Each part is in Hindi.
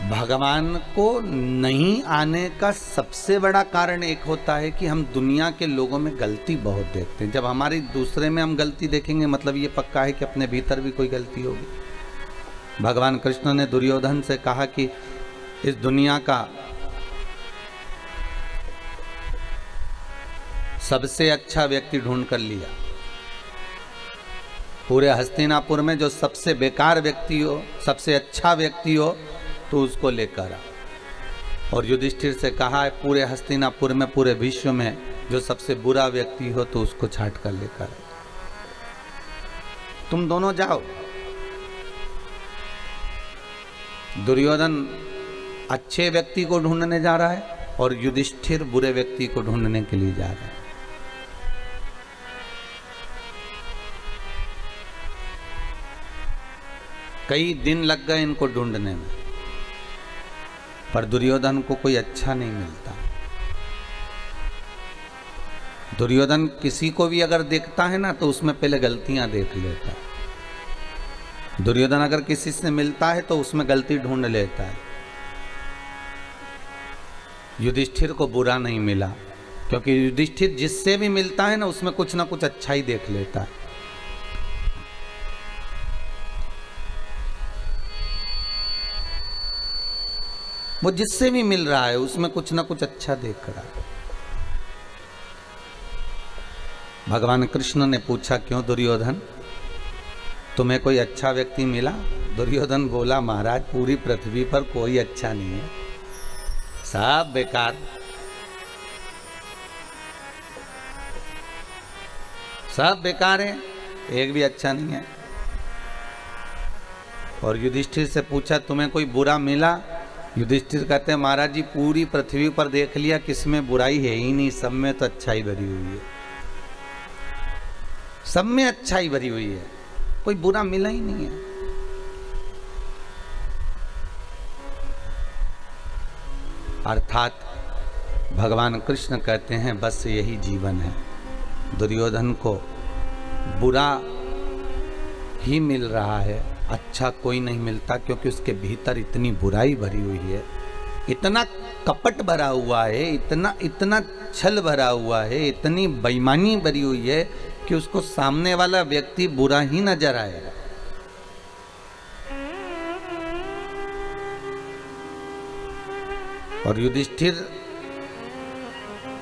भगवान को नहीं आने का सबसे बड़ा कारण एक होता है कि हम दुनिया के लोगों में गलती बहुत देखते हैं। जब हमारी दूसरे में हम गलती देखेंगे मतलब ये पक्का है कि अपने भीतर भी कोई गलती होगी। भगवान कृष्ण ने दुर्योधन से कहा कि इस दुनिया का सबसे अच्छा व्यक्ति ढूंढ कर लिया। पूरे हस्तिनापुर में जो सबसे बेकार व्यक्ति हो, सबसे अच्छा व्यक्ति हो, तो उसको लेकर आ। और युधिष्ठिर से कहा है पूरे हस्तिनापुर में, पूरे विश्व में जो सबसे बुरा व्यक्ति हो तो उसको छांट कर लेकर आ। तुम दोनों जाओ। दुर्योधन अच्छे व्यक्ति को ढूंढने जा रहा है और युधिष्ठिर बुरे व्यक्ति को ढूंढने के लिए जा रहा है। कई दिन लग गए इनको ढूंढने में, पर दुर्योधन को कोई अच्छा नहीं मिलता। दुर्योधन किसी को भी अगर देखता है ना तो उसमें पहले गलतियां देख लेता है। दुर्योधन अगर किसी से मिलता है तो उसमें गलती ढूंढ लेता है। युधिष्ठिर को बुरा नहीं मिला, क्योंकि युधिष्ठिर जिससे भी मिलता है ना उसमें कुछ ना कुछ अच्छा ही देख लेता है। वो जिससे भी मिल रहा है उसमें कुछ ना कुछ अच्छा देख रहा है। भगवान कृष्ण ने पूछा क्यों दुर्योधन, तुम्हें कोई अच्छा व्यक्ति मिला? दुर्योधन बोला महाराज पूरी पृथ्वी पर कोई अच्छा नहीं है, सब बेकार, सब बेकार है, एक भी अच्छा नहीं है। और युधिष्ठिर से पूछा तुम्हें कोई बुरा मिला? युधिष्ठिर कहते हैं महाराज जी पूरी पृथ्वी पर देख लिया, किसमें बुराई है ही नहीं, सब में तो अच्छाई भरी हुई है, सब में अच्छाई भरी हुई है, कोई बुरा मिला ही नहीं है। अर्थात भगवान कृष्ण कहते हैं बस यही जीवन है। दुर्योधन को बुरा ही मिल रहा है, अच्छा कोई नहीं मिलता, क्योंकि उसके भीतर इतनी बुराई भरी हुई है, इतना कपट भरा हुआ है, इतना छल भरा हुआ है, इतनी बेईमानी भरी हुई है कि उसको सामने वाला व्यक्ति बुरा ही नजर आएगा। और युधिष्ठिर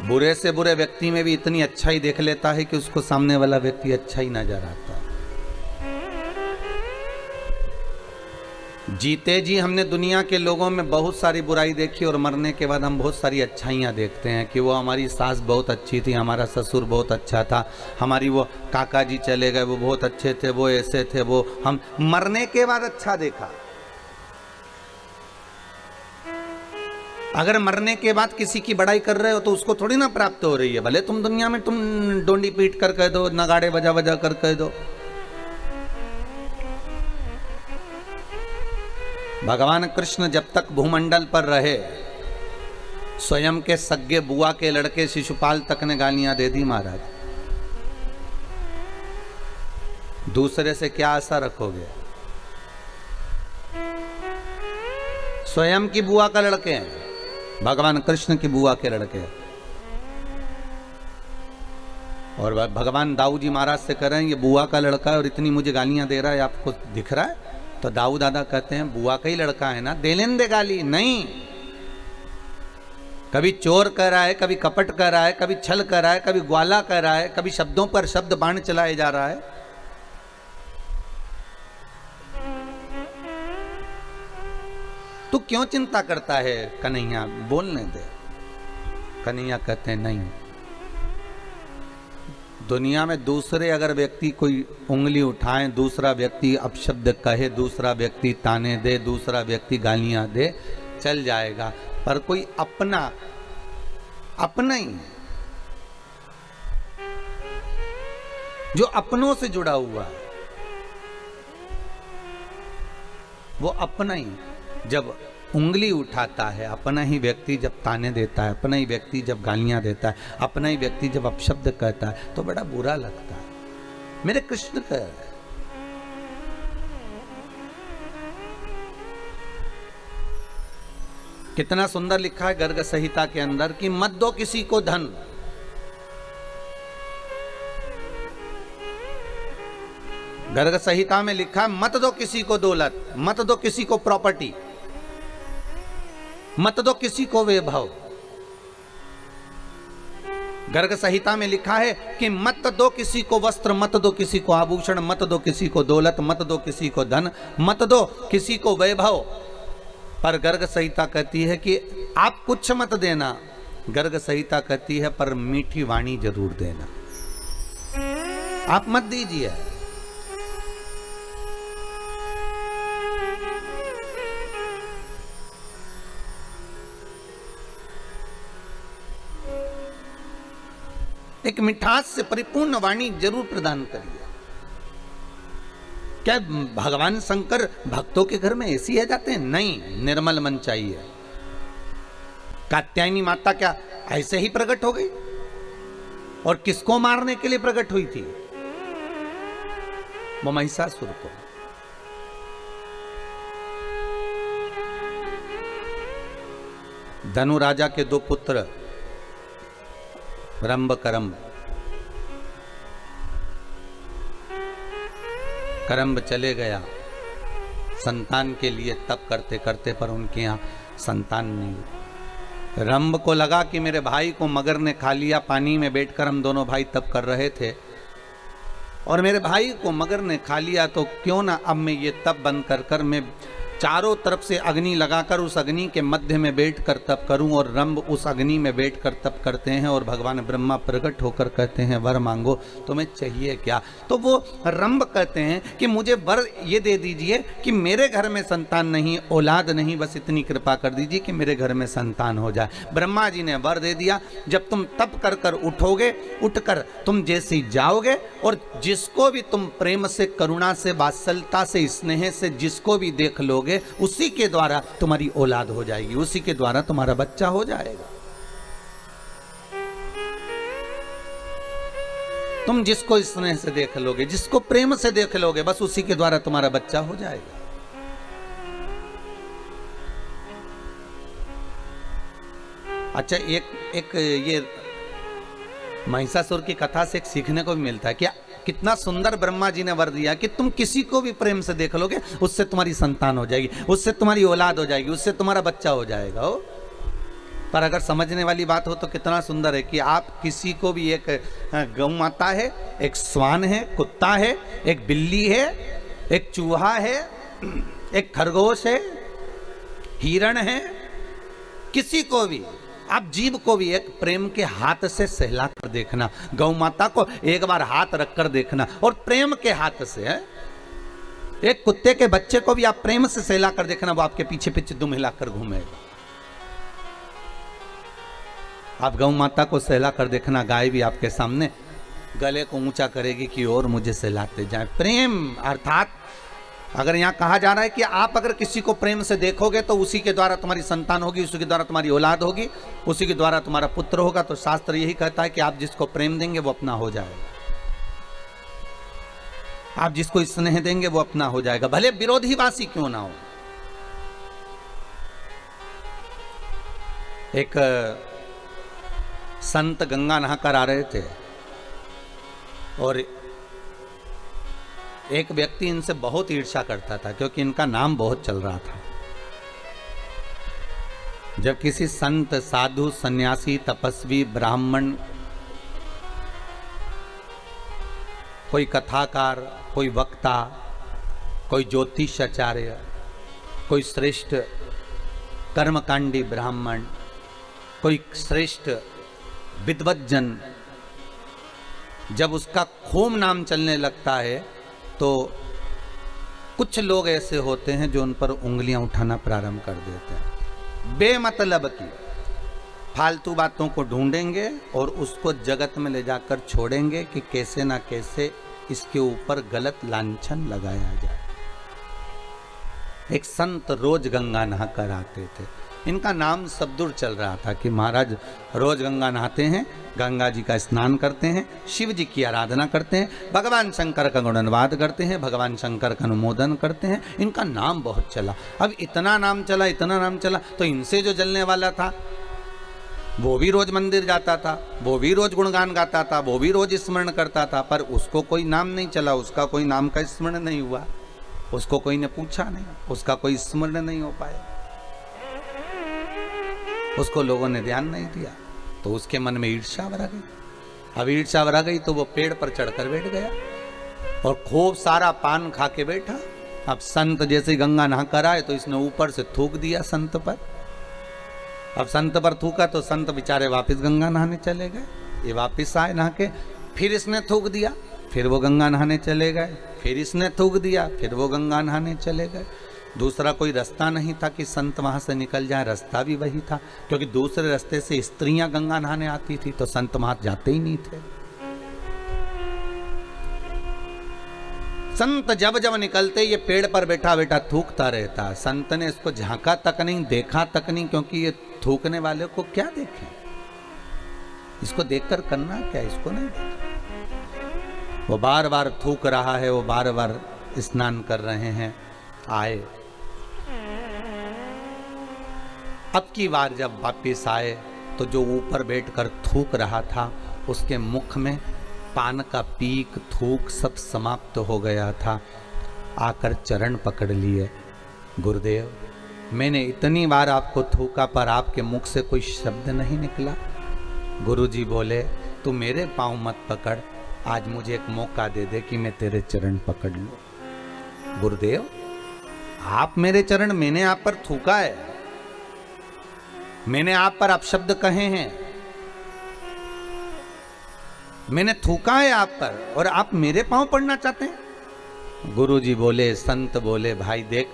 बुरे से बुरे व्यक्ति में भी इतनी अच्छाई देख लेता है कि उसको सामने वाला व्यक्ति अच्छा ही नजर आता है। जीते जी हमने दुनिया के लोगों में बहुत सारी बुराई देखी और मरने के बाद हम बहुत सारी अच्छाइयाँ देखते हैं कि वो हमारी सास बहुत अच्छी थी, हमारा ससुर बहुत अच्छा था, हमारी वो काका जी चले गए वो बहुत अच्छे थे, वो ऐसे थे, वो हम मरने के बाद अच्छा देखा। अगर मरने के बाद किसी की बड़ाई कर रहे हो तो उसको थोड़ी ना प्राप्त हो रही है, भले तुम दुनिया में तुम डोंडी पीट कर कह दो, नगाड़े बजा बजा कर कह दो। भगवान कृष्ण जब तक भूमंडल पर रहे, स्वयं के सगे बुआ के लड़के शिशुपाल तक ने गालियां दे दी महाराज। दूसरे से क्या आशा रखोगे? स्वयं की बुआ का लड़के हैं, भगवान कृष्ण की बुआ के लड़के। और भगवान दाऊ जी महाराज से कह रहे हैं ये बुआ का लड़का है और इतनी मुझे गालियां दे रहा है, आपको दिख रहा है? तो दाऊ दादा कहते हैं बुआ का ही लड़का है ना, दे लेने दे गाली। नहीं, कभी चोर कर रहा है, कभी कपट कर रहा है, कभी छल कर रहा है, कभी ग्वाला कर रहा है, कभी शब्दों पर शब्द बाण चलाए जा रहा है। तू क्यों चिंता करता है कन्हैया, बोलने दे। कन्हैया कहते हैं नहीं, दुनिया में दूसरे अगर व्यक्ति कोई उंगली उठाए, दूसरा व्यक्ति अपशब्द कहे, दूसरा व्यक्ति ताने दे, दूसरा व्यक्ति गालियां दे, चल जाएगा, पर कोई अपना ही जो अपनों से जुड़ा हुआ है वो अपना ही जब उंगली उठाता है, अपना ही व्यक्ति जब ताने देता है, अपना ही व्यक्ति जब गालियां देता है, अपना ही व्यक्ति जब अपशब्द कहता है तो बड़ा बुरा लगता है। मेरे कृष्ण कह रहे कितना सुंदर लिखा है गर्ग संहिता के अंदर कि मत दो किसी को धन, गर्ग संहिता में लिखा है मत दो किसी को दौलत, मत दो किसी को प्रॉपर्टी, मत दो किसी को वैभव। गर्ग संहिता में लिखा है कि मत दो किसी को वस्त्र, मत दो किसी को आभूषण, मत दो किसी को दौलत, मत दो किसी को धन, मत दो किसी को वैभव। पर गर्ग संहिता कहती है कि आप कुछ मत देना, गर्ग संहिता कहती है पर मीठी वाणी जरूर देना, आप मत दीजिए। एक मिठास से परिपूर्ण वाणी जरूर प्रदान करिए। क्या भगवान शंकर भक्तों के घर में ऐसी है जाते हैं? नहीं, निर्मल मन चाहिए। कात्यायनी माता क्या ऐसे ही प्रकट हो गई? और किसको मारने के लिए प्रकट हुई थी? वो महिषासुर को। धनु राजा के दो पुत्र रंभ करम्ब, करम्ब चले गया संतान के लिए तप करते करते, पर उनके यहाँ संतान नहीं। रंभ को लगा कि मेरे भाई को मगर ने खा लिया, पानी में बैठकर हम दोनों भाई तप कर रहे थे और मेरे भाई को मगर ने खा लिया, तो क्यों ना अब मैं ये तप बंद कर कर मैं चारों तरफ से अग्नि लगाकर उस अग्नि के मध्य में बैठकर तप करूं। और रंभ उस अग्नि में बैठकर तप करते हैं और भगवान ब्रह्मा प्रकट होकर कहते हैं वर मांगो, तुम्हें चाहिए क्या? तो वो रंभ कहते हैं कि मुझे वर ये दे दीजिए कि मेरे घर में संतान नहीं, औलाद नहीं, बस इतनी कृपा कर दीजिए कि मेरे घर में संतान हो जाए। ब्रह्मा जी ने वर दे दिया, जब तुम तप कर कर उठोगे, उठकर तुम जैसे ही जाओगे और जिसको भी तुम प्रेम से, करुणा से, वात्सल्यता से, स्नेह से जिसको भी देख लोगे, उसी के द्वारा तुम्हारी औलाद हो जाएगी, उसी के द्वारा तुम्हारा बच्चा हो जाएगा। तुम जिसको स्नेह से देख लोगे, जिसको प्रेम से देख लोगे, बस उसी के द्वारा तुम्हारा बच्चा हो जाएगा। अच्छा, एक ये महिषासुर की कथा से एक सीखने को भी मिलता है। क्या कितना सुंदर ब्रह्मा जी ने वर दिया कि तुम किसी को भी प्रेम से देख लोगे, उससे तुम्हारी संतान हो जाएगी, उससे तुम्हारी औलाद हो जाएगी, उससे तुम्हारा बच्चा हो जाएगा। हो पर अगर समझने वाली बात हो तो कितना सुंदर है कि आप किसी को भी, एक गौ माता है, एक स्वान है, कुत्ता है, एक बिल्ली है, एक चूहा है, एक खरगोश है, हिरण है, किसी को भी, आप जीव को भी एक प्रेम के हाथ से सहला कर देखना। गौ माता को एक बार हाथ रखकर देखना और प्रेम के हाथ से है। एक कुत्ते के बच्चे को भी आप प्रेम से सहला कर देखना, वो आपके पीछे पीछे दुम हिलाकर घूमेगा। आप गौ माता को सहला कर देखना, गाय भी आपके सामने गले को ऊंचा करेगी कि और मुझे सहलाते जाए। प्रेम अर्थात अगर यहाँ कहा जा रहा है कि आप अगर किसी को प्रेम से देखोगे तो उसी के द्वारा तुम्हारी संतान होगी, उसी के द्वारा तुम्हारी औलाद होगी, उसी के द्वारा तुम्हारा पुत्र होगा, तो शास्त्र यही कहता है कि आप जिसको प्रेम देंगे वो अपना हो जाएगा, आप जिसको स्नेह देंगे वो अपना हो जाएगा, भले विरोधीवासी क्यों ना हो। एक संत गंगा नहाकर आ रहे थे और एक व्यक्ति इनसे बहुत ईर्ष्या करता था क्योंकि इनका नाम बहुत चल रहा था। जब किसी संत, साधु, सन्यासी, तपस्वी, ब्राह्मण, कोई कथाकार, कोई वक्ता, कोई ज्योतिषाचार्य, कोई श्रेष्ठ कर्मकांडी ब्राह्मण, कोई श्रेष्ठ विद्वज्जन, जब उसका खूब नाम चलने लगता है तो कुछ लोग ऐसे होते हैं जो उन पर उंगलियां उठाना प्रारंभ कर देते हैं। बेमतलब की फालतू बातों को ढूंढेंगे और उसको जगत में ले जाकर छोड़ेंगे कि कैसे ना कैसे इसके ऊपर गलत लांछन लगाया जाए। एक संत रोज गंगा नहाकर आते थे इनका नाम सब दूर चल रहा था कि महाराज रोज गंगा नहाते हैं, गंगा जी का स्नान करते हैं, शिव जी की आराधना करते हैं, भगवान शंकर का गुणनवाद करते हैं, भगवान शंकर का अनुमोदन करते हैं। इनका नाम बहुत चला। अब इतना नाम चला तो इनसे जो जलने वाला था वो भी रोज मंदिर जाता था, वो भी रोज गुणगान गाता था, वो भी रोज स्मरण करता था, पर उसको कोई नाम नहीं चला, उसका कोई नाम का स्मरण नहीं हुआ, उसको कोई ने पूछा नहीं, उसका कोई स्मरण नहीं हो पाया, उसको लोगों ने ध्यान नहीं दिया, तो उसके मन में ईर्ष्या भरा गई। अब ईर्ष्या भरा गई तो वो पेड़ पर चढ़कर बैठ गया और खूब सारा पान खा के बैठा। अब संत जैसे गंगा नहा कर आए तो इसने ऊपर से थूक दिया संत पर। अब संत पर थूका तो संत बेचारे वापस गंगा नहाने चले गए। ये वापस आए नहा के, फिर इसने थूक दिया, फिर वो गंगा नहाने चले गए, फिर इसने थूक दिया, फिर वो गंगा नहाने चले गए। दूसरा कोई रास्ता नहीं था कि संत वहां से निकल जाए, रास्ता भी वही था, क्योंकि दूसरे रास्ते से स्त्रियां गंगा नहाने आती थी तो संत वहां जाते ही नहीं थे। संत जब जब निकलते ये पेड़ पर बैठा बैठा थूकता रहता। संत ने इसको झांका तक नहीं, देखा तक नहीं, क्योंकि ये थूकने वाले को क्या देखें, इसको देखकर करना क्या, इसको नहीं देखा। वो बार बार थूक रहा है, वो बार बार स्नान कर रहे हैं। आए, अब की बार जब वापिस आए तो जो ऊपर बैठकर थूक रहा था उसके मुख में पान का पीक थूक सब समाप्त हो गया था। आकर चरण पकड़ लिए, गुरुदेव मैंने इतनी बार आपको थूका पर आपके मुख से कोई शब्द नहीं निकला। गुरुजी बोले तू मेरे पांव मत पकड़, आज मुझे एक मौका दे दे कि मैं तेरे चरण पकड़ लूं। गुरुदेव आप मेरे चरण, मैंने आप पर थूका है, मैंने आप पर अपशब्द कहे हैं, मैंने थूका है आप पर और आप मेरे पांव पड़ना चाहते हैं। गुरुजी बोले, संत बोले भाई देख,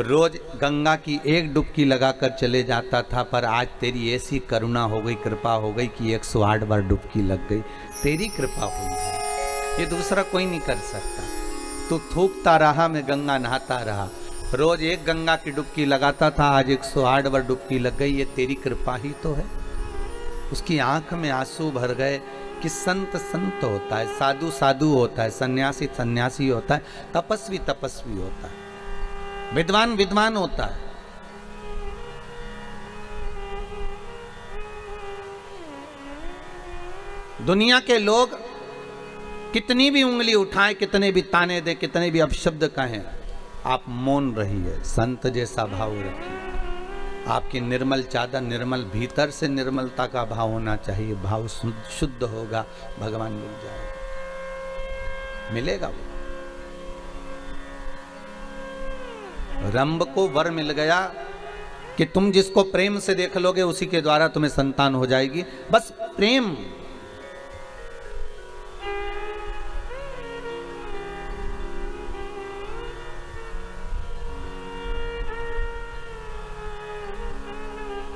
रोज गंगा की एक डुबकी लगाकर चले जाता था, पर आज तेरी ऐसी करुणा हो गई, कृपा हो गई कि 108 बार डुबकी लग गई। तेरी कृपा हुई है, ये दूसरा कोई नहीं कर सकता। तू थूकता रहा, मैं गंगा नहाता रहा, रोज एक गंगा की डुबकी लगाता था, आज 108 बार डुबकी लग गई, ये तेरी कृपा ही तो है। उसकी आंख में आंसू भर गए कि संत संत होता है, साधु साधु होता है, सन्यासी सन्यासी होता है, तपस्वी तपस्वी होता है, विद्वान विद्वान होता है। दुनिया के लोग कितनी भी उंगली उठाएं, कितने भी ताने दे, कितने भी अपशब्द कहें, आप मौन रहिए, संत जैसा भाव रखिए। आपकी निर्मल चादर, निर्मल भीतर से निर्मलता का भाव होना चाहिए, भाव शुद्ध होगा, भगवान मिल जाएगा, मिलेगा वो। रंभ को वर मिल गया कि तुम जिसको प्रेम से देख लोगे उसी के द्वारा तुम्हें संतान हो जाएगी, बस प्रेम।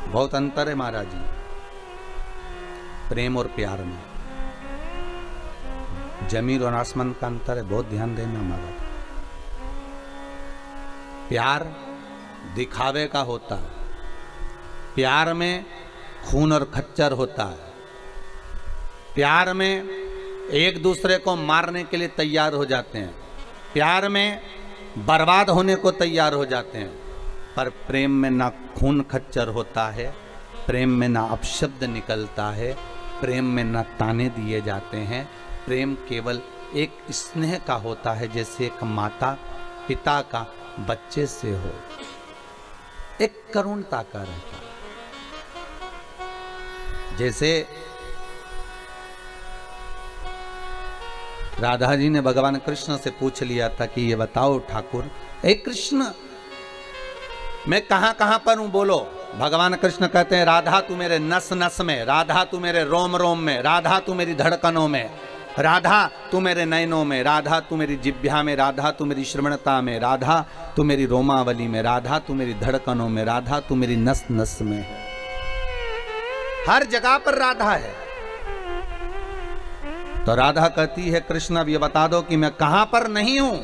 बहुत अंतर है महाराज जी प्रेम और प्यार में, जमीन और आसमान का अंतर है, बहुत ध्यान देना महाराज। प्यार दिखावे का होता है, प्यार में खून और खच्चर होता है, प्यार में एक दूसरे को मारने के लिए तैयार हो जाते हैं, प्यार में बर्बाद होने को तैयार हो जाते हैं। पर प्रेम में ना खून खच्चर होता है, प्रेम में ना अपशब्द निकलता है, प्रेम में ना ताने दिए जाते हैं। प्रेम केवल एक स्नेह का होता है, जैसे एक माता पिता का बच्चे से हो, एक करुणता का रहता है। जैसे राधा जी ने भगवान कृष्ण से पूछ लिया था कि ये बताओ ठाकुर, ए कृष्ण मैं कहां कहां पर हूं, बोलो। भगवान कृष्ण कहते हैं राधा तू मेरे नस नस में, राधा तू मेरे रोम रोम में, राधा तू मेरी धड़कनों में, राधा तू मेरे नयनों में, राधा तू मेरी जिह्वा में, राधा तू मेरी श्रवणता में, राधा तू मेरी रोमावली में, राधा तू मेरी धड़कनों में, राधा तू मेरी नस नस में है। हर जगह पर राधा है। तो राधा कहती है कृष्ण अब ये बता दो कि मैं कहां पर नहीं हूं।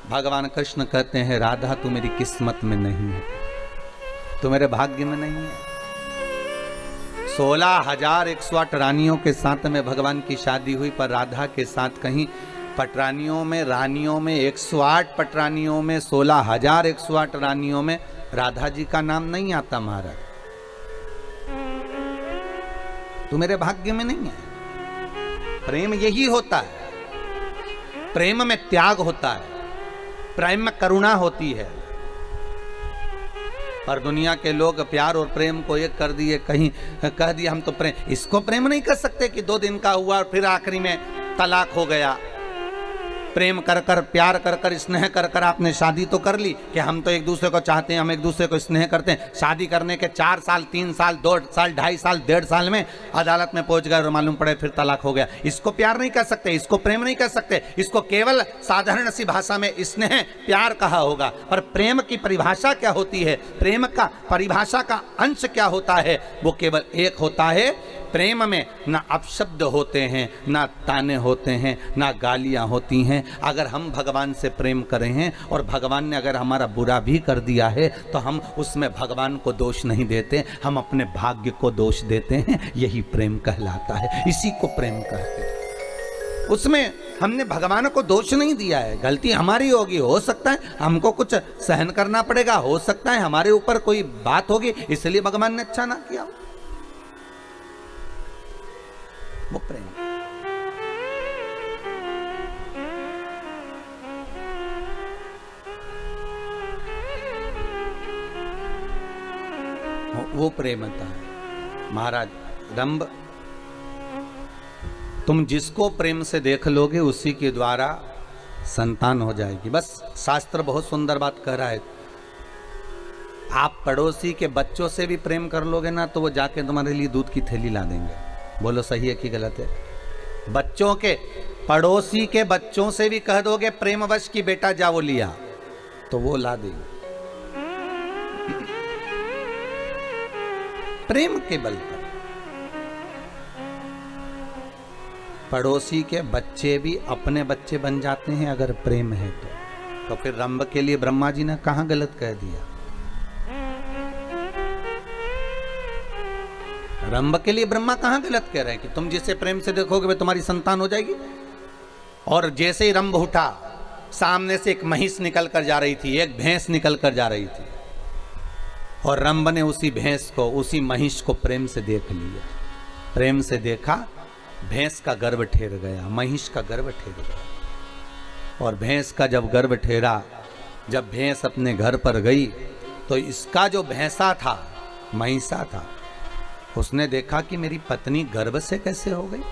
भगवान कृष्ण कहते हैं राधा तू मेरी किस्मत में नहीं है। तो मेरे भाग्य में नहीं है। 16,108 रानियों के साथ में भगवान की शादी हुई, पर राधा के साथ कहीं पटरानियों में, रानियों में 108 पटरानियों में, 16,108 रानियों में राधा जी का नाम नहीं आता महाराज। तो मेरे भाग्य में नहीं है। प्रेम यही होता है, प्रेम में त्याग होता है, प्रेम में करुणा होती है। पर दुनिया के लोग प्यार और प्रेम को एक कर दिए, कहीं कह दिया हम तो प्रेम, इसको प्रेम नहीं कर सकते कि 2 दिन का हुआ और फिर आखिरी में तलाक हो गया। प्रेम कर कर, प्यार कर कर, स्नेह कर कर आपने शादी तो कर ली कि हम तो एक दूसरे को चाहते हैं, हम एक दूसरे को स्नेह करते हैं। शादी करने के 4 साल, 3 साल, 2 साल, 2.5 साल, 1.5 साल में अदालत में पहुंच गए और मालूम पड़े फिर तलाक हो गया। इसको प्यार नहीं कर सकते, इसको प्रेम नहीं कर सकते, इसको केवल साधारण सी भाषा में स्नेह प्यार कहा होगा। पर प्रेम की परिभाषा क्या होती है, प्रेम का परिभाषा का अंश क्या होता है, वो केवल एक होता है। प्रेम में ना अपशब्द होते हैं, ना ताने होते हैं, ना गालियां होती हैं। अगर हम भगवान से प्रेम करें हैं और भगवान ने अगर हमारा बुरा भी कर दिया है तो हम उसमें भगवान को दोष नहीं देते, हम अपने भाग्य को दोष देते हैं। यही प्रेम कहलाता है, इसी को प्रेम कहते हैं। उसमें हमने भगवान को दोष नहीं दिया है, गलती हमारी होगी, हो सकता है हमको कुछ सहन करना पड़ेगा, हो सकता है हमारे ऊपर कोई बात होगी इसलिए भगवान ने अच्छा ना किया। वो प्रेम। वो प्रेमता है महाराज। रंभ, तुम जिसको प्रेम से देख लोगे उसी के द्वारा संतान हो जाएगी। बस शास्त्र बहुत सुंदर बात कह रहा है। आप पड़ोसी के बच्चों से भी प्रेम कर लोगे ना तो वो जाके तुम्हारे लिए दूध की थैली ला देंगे। बोलो सही है कि गलत है? बच्चों के, पड़ोसी के बच्चों से भी कह दोगे प्रेमवश की बेटा जा वो लिया, तो वो ला देंगे। प्रेम के बल पर पड़ोसी के बच्चे भी अपने बच्चे बन जाते हैं अगर प्रेम है तो फिर रंभ के लिए ब्रह्मा जी ने कहां गलत कह दिया? रंभ के लिए ब्रह्मा कहां गलत कह रहे हैं कि तुम जिसे प्रेम से देखोगे वे तुम्हारी संतान हो जाएगी। और जैसे ही रंभ उठा, सामने से एक महिष निकल कर जा रही थी, एक भैंस निकल कर जा रही थी, और रंभ ने उसी भैंस को, उसी महिष को प्रेम से देख लिया। प्रेम से देखा, भैंस का गर्भ ठेर गया, महिष का गर्भ ठेर गया। और भैंस का जब गर्भ ठेरा, जब भैंस अपने घर पर गई तो इसका जो भैंसा था, महिषा था, उसने देखा कि मेरी पत्नी गर्भ से कैसे हो गई।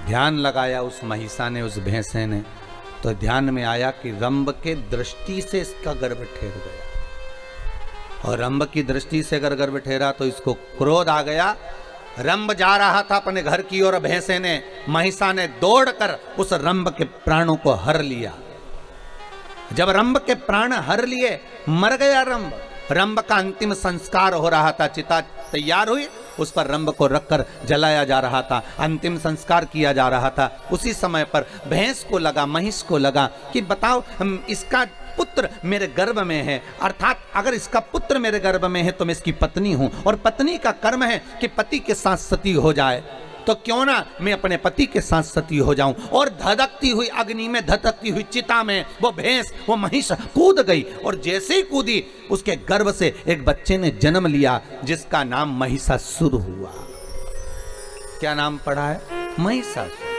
ध्यान लगाया उस महिषा ने, उस भैंसे ने, तो ध्यान में आया कि रंभ के दृष्टि से इसका गर्भ ठेर गया। और रंभ की दृष्टि से अगर गर्भ ठेरा तो इसको क्रोध आ गया। रंभ जा रहा था अपने घर की ओर, भैंसे ने, महिषा ने दौड़कर उस रंभ के प्राणों को हर लिया। जब रंभ के प्राण हर लिए, मर गया रंभ। रंभ का अंतिम संस्कार हो रहा था, चिता तैयार हुई, उस पर रंभ को रखकर जलाया जा रहा था, अंतिम संस्कार किया जा रहा था। उसी समय पर भैंस को लगा, महिष को लगा कि बताओ इसका पुत्र मेरे गर्भ में है, अर्थात अगर इसका पुत्र मेरे गर्भ में है तो मैं इसकी पत्नी हूं, और पत्नी का कर्म है कि पति के साथ सती हो जाए, तो क्यों ना मैं अपने पति के साथ सती हो जाऊं। और धधकती हुई अग्नि में, धधकती हुई चिता में वो भैंस, वो महिष कूद गई, और जैसे ही कूदी उसके गर्भ से एक बच्चे ने जन्म लिया जिसका नाम महिषासुर हुआ। क्या नाम पड़ा है? महिषासुर।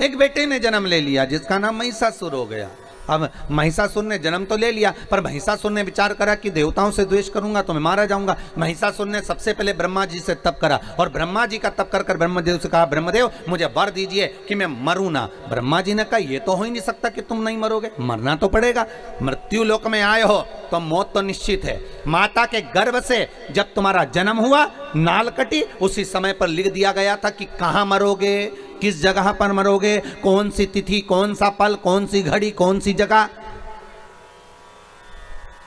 एक बेटे ने जन्म ले लिया जिसका नाम महिषासुर हो गया। अब महिषासुर ने जन्म तो ले लिया, पर महिषासुर ने विचार करा कि देवताओं से द्वेष करूंगा तो मैं मारा जाऊंगा। महिषासुर ने सबसे पहले ब्रह्मा जी से तप करा, और ब्रह्मा जी का तप कर कर ब्रह्मदेव से कहा, ब्रह्मदेव मुझे वर दीजिए कि मैं मरूं ना। ब्रह्मा जी ने कहा, ये तो हो ही नहीं सकता कि तुम नहीं मरोगे, मरना तो पड़ेगा। मृत्यु लोक में आए हो तो मौत तो निश्चित है। माता के गर्भ से जब तुम्हारा जन्म हुआ, नाल कटी, उसी समय पर लिख दिया गया था कि कहाँ मरोगे, किस जगह पर मरोगे, कौन सी तिथि, कौन सा पल, कौन सी घड़ी, कौन सी जगह,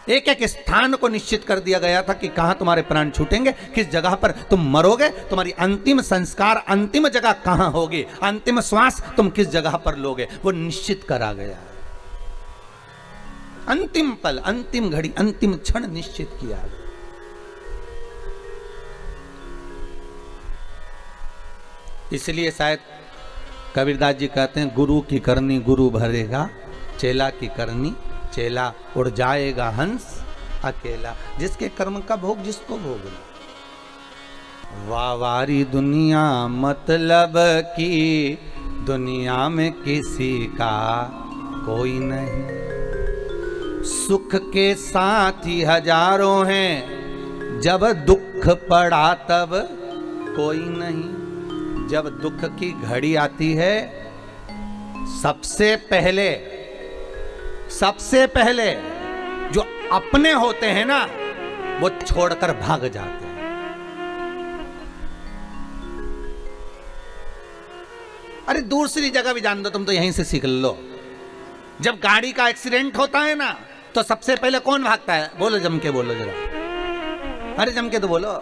एक एक स्थान को निश्चित कर दिया गया था कि कहां तुम्हारे प्राण छूटेंगे, किस जगह पर तुम मरोगे, तुम्हारी अंतिम संस्कार, अंतिम जगह कहां होगी, अंतिम श्वास तुम किस जगह पर लोगे, वो निश्चित करा गया। अंतिम पल, अंतिम घड़ी, अंतिम क्षण निश्चित किया गया। इसलिए शायद कबीरदास जी कहते हैं, गुरु की करनी गुरु भरेगा, चेला की करनी चेला उड़ जाएगा हंस अकेला। जिसके कर्म का भोग जिसको भोगना। वावारी दुनिया मतलब की दुनिया में किसी का कोई नहीं। सुख के साथी हजारों हैं, जब दुख पड़ा तब कोई नहीं। जब दुख की घड़ी आती है, सबसे पहले जो अपने होते हैं ना, वो छोड़कर भाग जाते हैं। अरे दूसरी जगह भी जान दो, तुम तो यहीं से सीख लो। जब गाड़ी का एक्सीडेंट होता है ना, तो सबसे पहले कौन भागता है? बोलो, जम के बोलो जरा। अरे जम के तो बोलो,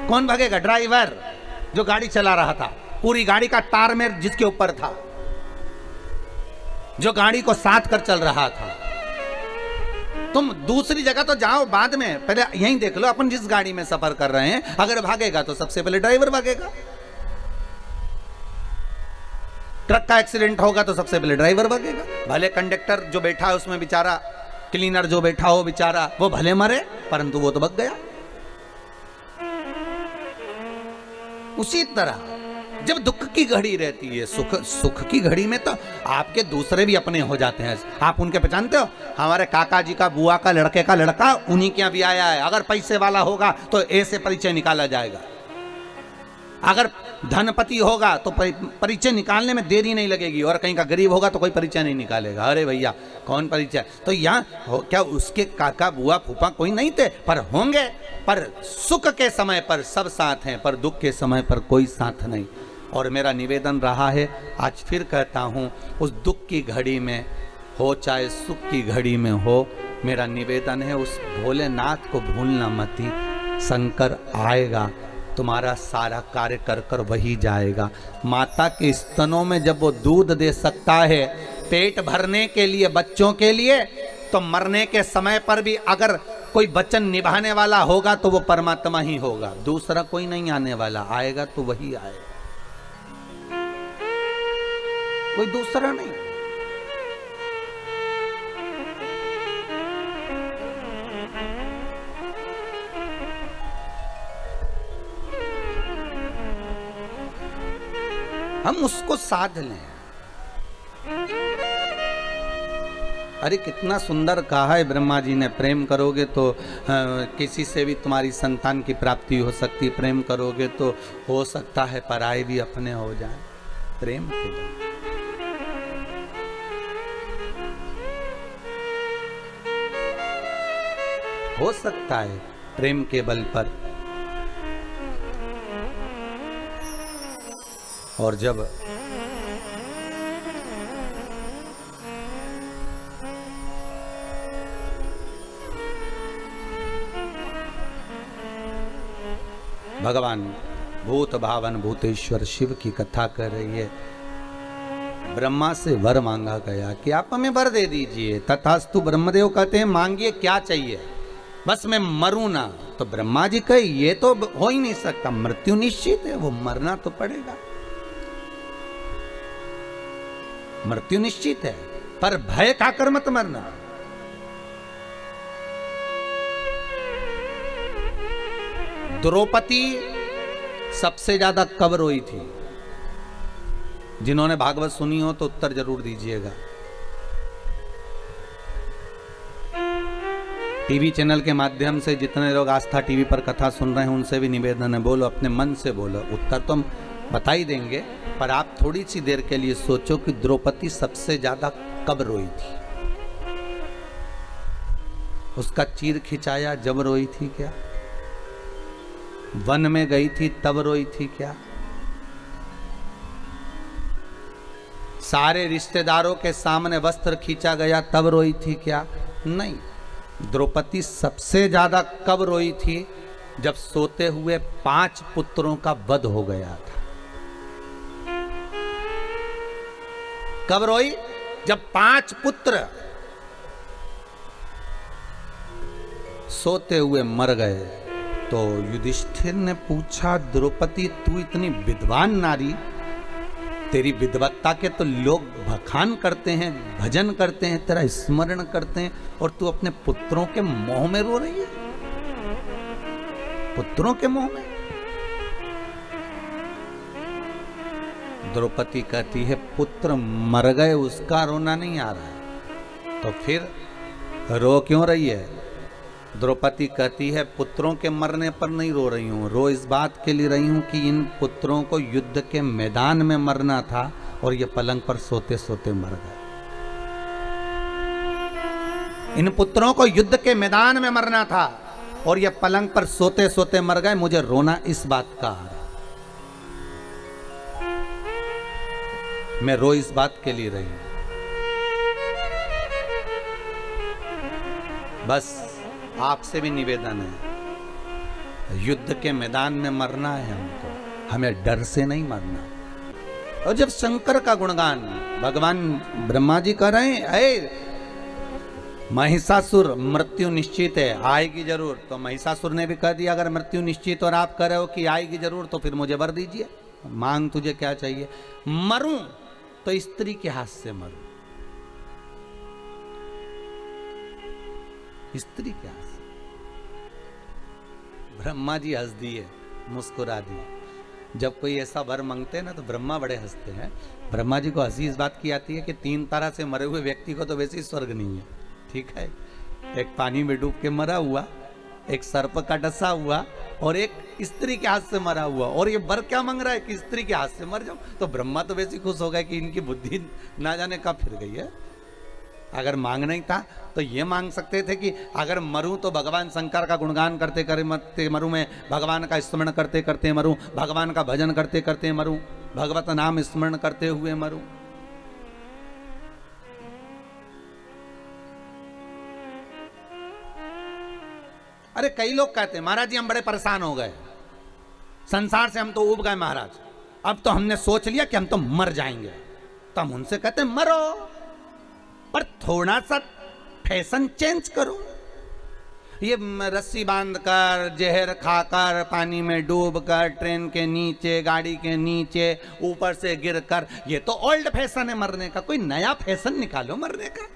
कौन भागेगा? ड्राइवर जो गाड़ी चला रहा था, पूरी गाड़ी का टार में जिसके ऊपर था, जो गाड़ी को साथ कर चल रहा था। तुम दूसरी जगह तो जाओ बाद में, पहले यहीं देख लो अपन जिस गाड़ी में सफर कर रहे हैं। अगर भागेगा तो सबसे पहले ड्राइवर भागेगा। ट्रक का एक्सीडेंट होगा तो सबसे पहले ड्राइवर भागेगा। भले कंडक्टर जो बैठा है उसमें बेचारा, क्लीनर जो बैठा हो बेचारा, वो भले मरे, परंतु वो तो बच गया। उसी तरह जब दुख की घड़ी रहती है, सुख की घड़ी में तो आपके दूसरे भी अपने हो जाते हैं। आप उनके पहचानते हो? हमारे काका जी का बुआ का लड़के का लड़का उन्हीं के यहाँ भी आया है। अगर पैसे वाला होगा तो ऐसे परिचय निकाला जाएगा। अगर धनपति होगा तो परिचय निकालने में देरी नहीं लगेगी, और कहीं का गरीब होगा तो कोई परिचय नहीं निकालेगा। अरे भैया कौन परिचय? तो यहाँ क्या उसके काका बुआ फूफा कोई नहीं थे? पर होंगे। पर सुख के समय पर सब साथ हैं, पर दुख के समय पर कोई साथ नहीं। और मेरा निवेदन रहा है, आज फिर कहता हूँ, उस दुख की घड़ी में हो चाहे सुख की घड़ी में हो, मेरा निवेदन है उस भोलेनाथ को भूलना मती। शंकर आएगा, तुम्हारा सारा कार्य कर कर वही जाएगा। माता के स्तनों में जब वो दूध दे सकता है पेट भरने के लिए, बच्चों के लिए, तो मरने के समय पर भी अगर कोई वचन निभाने वाला होगा तो वो परमात्मा ही होगा, दूसरा कोई नहीं आने वाला। आएगा तो वही आएगा, कोई दूसरा नहीं। हम उसको साध लें। अरे कितना सुंदर कहा है ब्रह्मा जी ने, प्रेम करोगे तो किसी से भी तुम्हारी संतान की प्राप्ति हो सकती, प्रेम करोगे तो हो सकता है पराये भी अपने हो जाए। प्रेम के बल हो सकता है, प्रेम के बल पर। और जब भगवान भूत भावन भूतेश्वर शिव की कथा कर रही है, ब्रह्मा से वर मांगा गया कि आप हमें वर दे दीजिए। तथास्तु ब्रह्मदेव कहते हैं मांगिए क्या चाहिए, बस मैं मरूं ना। तो ब्रह्मा जी कहे ये तो हो ही नहीं सकता, मृत्यु निश्चित है, वो मरना तो पड़ेगा, मृत्यु निश्चित है, पर भय खाकर मत मरना। द्रौपदी सबसे ज्यादा कब रोई थी? जिन्होंने भागवत सुनी हो तो उत्तर जरूर दीजिएगा। टीवी चैनल के माध्यम से जितने लोग आस्था टीवी पर कथा सुन रहे हैं उनसे भी निवेदन है, बोलो, अपने मन से बोलो। उत्तर तो हम बता ही देंगे, पर आप थोड़ी सी देर के लिए सोचो कि द्रौपदी सबसे ज्यादा कब रोई थी? उसका चीर खिंचाया जब रोई थी क्या? वन में गई थी तब रोई थी क्या? सारे रिश्तेदारों के सामने वस्त्र खींचा गया तब रोई थी क्या? नहीं। द्रौपदी सबसे ज्यादा कब रोई थी? जब सोते हुए 5 पुत्रों का वध हो गया था। कब रोई? जब 5 पुत्र सोते हुए मर गए। तो युधिष्ठिर ने पूछा, द्रौपदी तू इतनी विद्वान नारी, तेरी विद्वत्ता के तो लोग बखान करते हैं, भजन करते हैं, तेरा स्मरण करते हैं, और तू अपने पुत्रों के मोह में रो रही है? पुत्रों के मोह में? द्रौपदी कहती है, पुत्र मर गए उसका रोना नहीं आ रहा है, तो फिर रो क्यों रही है? द्रौपदी कहती है, पुत्रों के मरने पर नहीं रो रही हूं, रो इस बात के लिए रही हूं कि इन पुत्रों को युद्ध के मैदान में मरना था और ये पलंग पर सोते सोते मर गए। इन पुत्रों को युद्ध के मैदान में मरना था और ये पलंग पर सोते सोते मर गए, मुझे रोना इस बात का आ रहा, मैं रो इस बात के लिए रही हूं। बस आपसे भी निवेदन है, युद्ध के मैदान में मरना है हमको, हमें डर से नहीं मरना। और जब शंकर का गुणगान भगवान ब्रह्मा जी कर रहे हैं, महिषासुर मृत्यु निश्चित है, आएगी जरूर, तो महिषासुर ने भी कह दिया, अगर मृत्यु निश्चित और आप कह रहे हो कि आएगी जरूर, तो फिर मुझे वर दीजिए, मांग तुझे क्या चाहिए? मरूं तो स्त्री के हाथ से मरूं, स्त्री के हाथ से। ब्रह्मा जी हंस दिए, मुस्कुरा दिए। जब कोई ऐसा वर मांगते हैं ना तो ब्रह्मा बड़े हंसते हैं। ब्रह्मा जी को हंसी इस बात की आती है कि 3 तरह से मरे हुए व्यक्ति को तो वैसे ही स्वर्ग नहीं है, ठीक है? एक पानी में डूब के मरा हुआ, एक सर्प का डसा हुआ, और एक स्त्री के हाथ से मरा हुआ। और ये वर क्या मांग रहा है कि स्त्री के हाथ से मर जाओ। तो ब्रह्मा तो वैसे ही खुश हो गए कि इनकी बुद्धि ना जाने कब फिर गई है। अगर मांगना ही था तो ये मांग सकते थे कि अगर मरूं तो भगवान शंकर का गुणगान करते करते मरूं, मैं भगवान का स्मरण करते करते मरूं, भगवान का भजन करते करते मरूं, भगवत नाम स्मरण करते हुए मरूं। अरे कई लोग कहते हैं, महाराज जी हम बड़े परेशान हो गए, संसार से हम तो उब गए महाराज, अब तो हमने सोच लिया कि हम तो मर जाएंगे। तो हम उनसे कहते हैं मरो, पर थोड़ा सा फैशन चेंज करो। ये रस्सी बांधकर, जहर खाकर, पानी में डूबकर, ट्रेन के नीचे, गाड़ी के नीचे, ऊपर से गिरकर, ये तो ओल्ड फैशन है मरने का। कोई नया फैशन निकालो मरने का।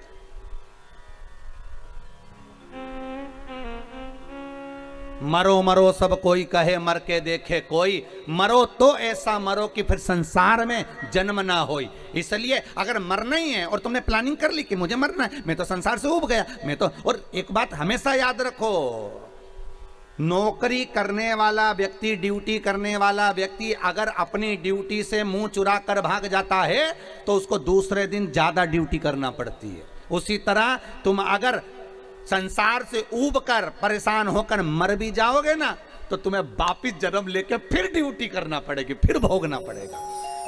मरो मरो सब कोई कहे, मर के देखे कोई, मरो तो ऐसा मरो कि फिर संसार में जन्म ना होई। इसलिए अगर मरना ही है और तुमने प्लानिंग कर ली कि मुझे मरना है, मैं तो संसार से उब गया, मैं तो। और एक बात हमेशा याद रखो, नौकरी करने वाला व्यक्ति, ड्यूटी करने वाला व्यक्ति अगर अपनी ड्यूटी से मुंह चुरा कर भाग जाता है तो उसको दूसरे दिन ज्यादा ड्यूटी करना पड़ती है। उसी तरह तुम अगर संसार से ऊब कर, परेशान होकर मर भी जाओगे ना, तो तुम्हें वापिस जन्म लेके फिर ड्यूटी करना पड़ेगी, फिर भोगना पड़ेगा।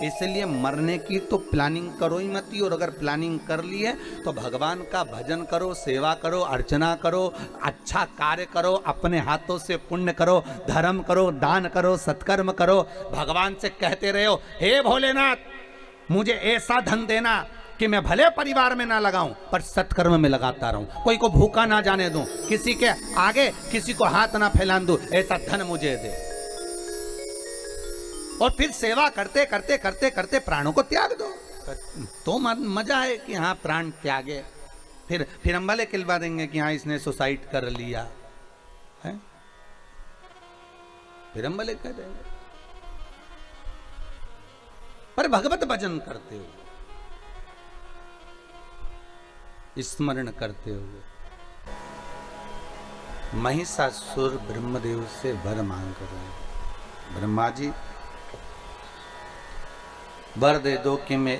इसलिए मरने की तो प्लानिंग करो ही मत। और अगर प्लानिंग कर ली है तो भगवान का भजन करो, सेवा करो, अर्चना करो, अच्छा कार्य करो, अपने हाथों से पुण्य करो, धर्म करो, दान करो, सत्कर्म करो। भगवान से कहते रहो, हे भोलेनाथ मुझे ऐसा धन देना कि मैं भले परिवार में ना लगाऊं पर सत्कर्म में लगाता रहूं, कोई को भूखा ना जाने दूं, किसी के आगे किसी को हाथ ना फैलान दूं, ऐसा धन मुझे दे। और फिर सेवा करते करते करते करते प्राणों को त्याग दो, तो मजा है कि हाँ प्राण त्यागे। फिर हम भले खिलवा देंगे कि हाँ इसने सुसाइड कर लिया है, फिर हम भले कह देंगे। पर भगवत भजन करते हो, स्मरण करते हुए। महिषासुर ब्रह्मदेव से वर मांग कर रहे हैं, ब्रह्मा जी वर दे दो कि मैं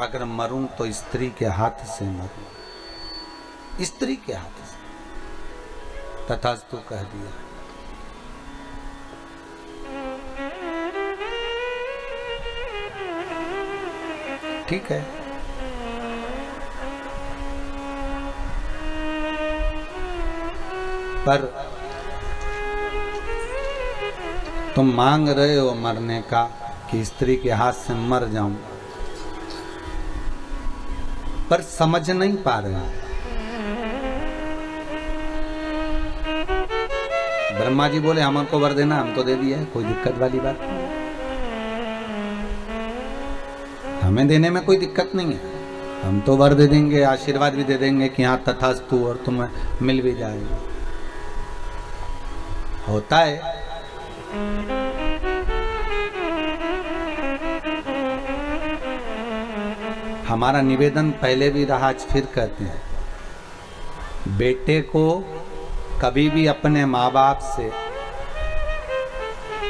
अगर मरूं तो स्त्री के हाथ से मरूं, स्त्री के हाथ से। तथास्तु कह दिया। ठीक है, पर तुम मांग रहे हो मरने का कि स्त्री के हाथ से मर जाऊं, पर समझ नहीं पा रहे। ब्रह्मा जी बोले हमको वर देना, हम तो दे दिया है, कोई दिक्कत वाली बात नहीं, हमें देने में कोई दिक्कत नहीं है, हम तो वर दे देंगे, आशीर्वाद भी दे देंगे कि हाँ तथास्तु, और तुम्हें मिल भी जाएगा। होता है। हमारा निवेदन पहले भी रहा, आज फिर कहते हैं, बेटे को कभी भी अपने माँ बाप से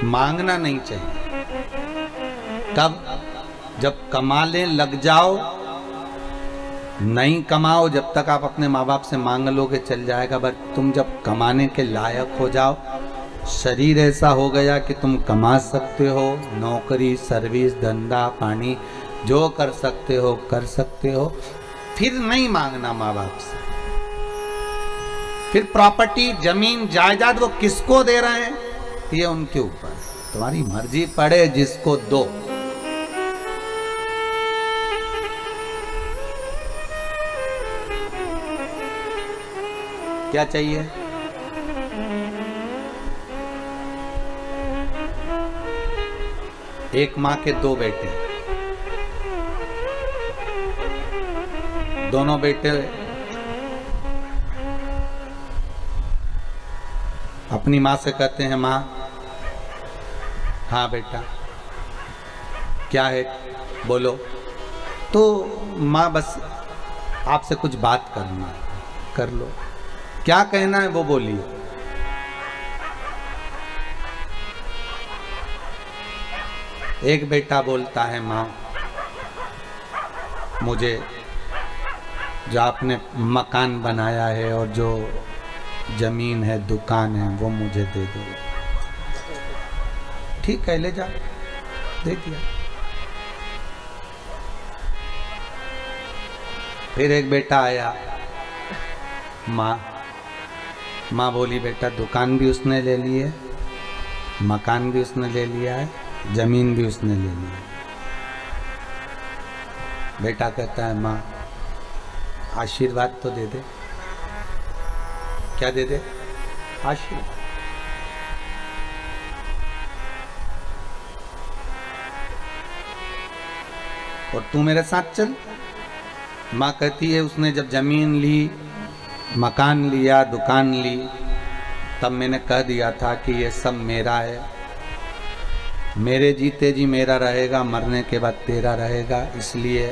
मांगना नहीं चाहिए। कब? जब कमाने लग जाओ, नहीं कमाओ जब तक आप अपने माँ बाप से मांग लोगे चल जाएगा, बट तुम जब कमाने के लायक हो जाओ, शरीर ऐसा हो गया कि तुम कमा सकते हो, नौकरी, सर्विस, धंधा पानी जो कर सकते हो कर सकते हो, फिर नहीं मांगना माँ बाप से। फिर प्रॉपर्टी, जमीन, जायदाद वो किसको दे रहे हैं ये उनके ऊपर, तुम्हारी मर्जी, पड़े जिसको दो। क्या चाहिए? एक मां के दो बेटे, दोनों बेटे अपनी माँ से कहते हैं, माँ, हाँ बेटा क्या है बोलो। तो माँ बस आपसे कुछ बात करनी है, कर लो, क्या कहना है वो बोलिए। एक बेटा बोलता है, माँ मुझे जो आपने मकान बनाया है और जो जमीन है, दुकान है, वो मुझे दे दो। ठीक है, ले जा, दे दिया। फिर एक बेटा आया, माँ बोली, बेटा दुकान भी उसने ले ली है, मकान भी उसने ले लिया है, जमीन भी उसने ले ली है। बेटा कहता है, माँ आशीर्वाद तो दे दे। क्या दे दे? आशीर्वाद। और तू मेरे साथ चल। माँ कहती है, उसने जब जमीन ली, मकान लिया, दुकान ली, तब मैंने कह दिया था कि ये सब मेरा है, मेरे जीते जी मेरा रहेगा, मरने के बाद तेरा रहेगा। इसलिए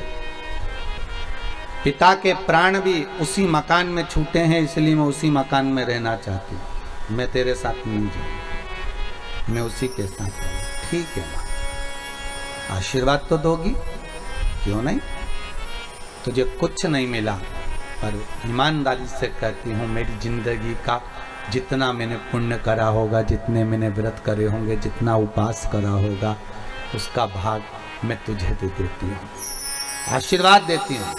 पिता के प्राण भी उसी मकान में छूटे हैं, इसलिए मैं उसी मकान में रहना चाहती हूँ, मैं तेरे साथ नहीं जाऊँ, मैं उसी के साथ रहूँ। ठीक है माँ, आशीर्वाद तो दोगी, क्यों नहीं। तुझे कुछ नहीं मिला, पर ईमानदारी से कहती हूँ, मेरी जिंदगी का जितना मैंने पुण्य करा होगा, जितने मैंने व्रत करे होंगे, जितना उपास करा होगा, उसका भाग मैं तुझे दे देती हूँ, आशीर्वाद देती हूँ।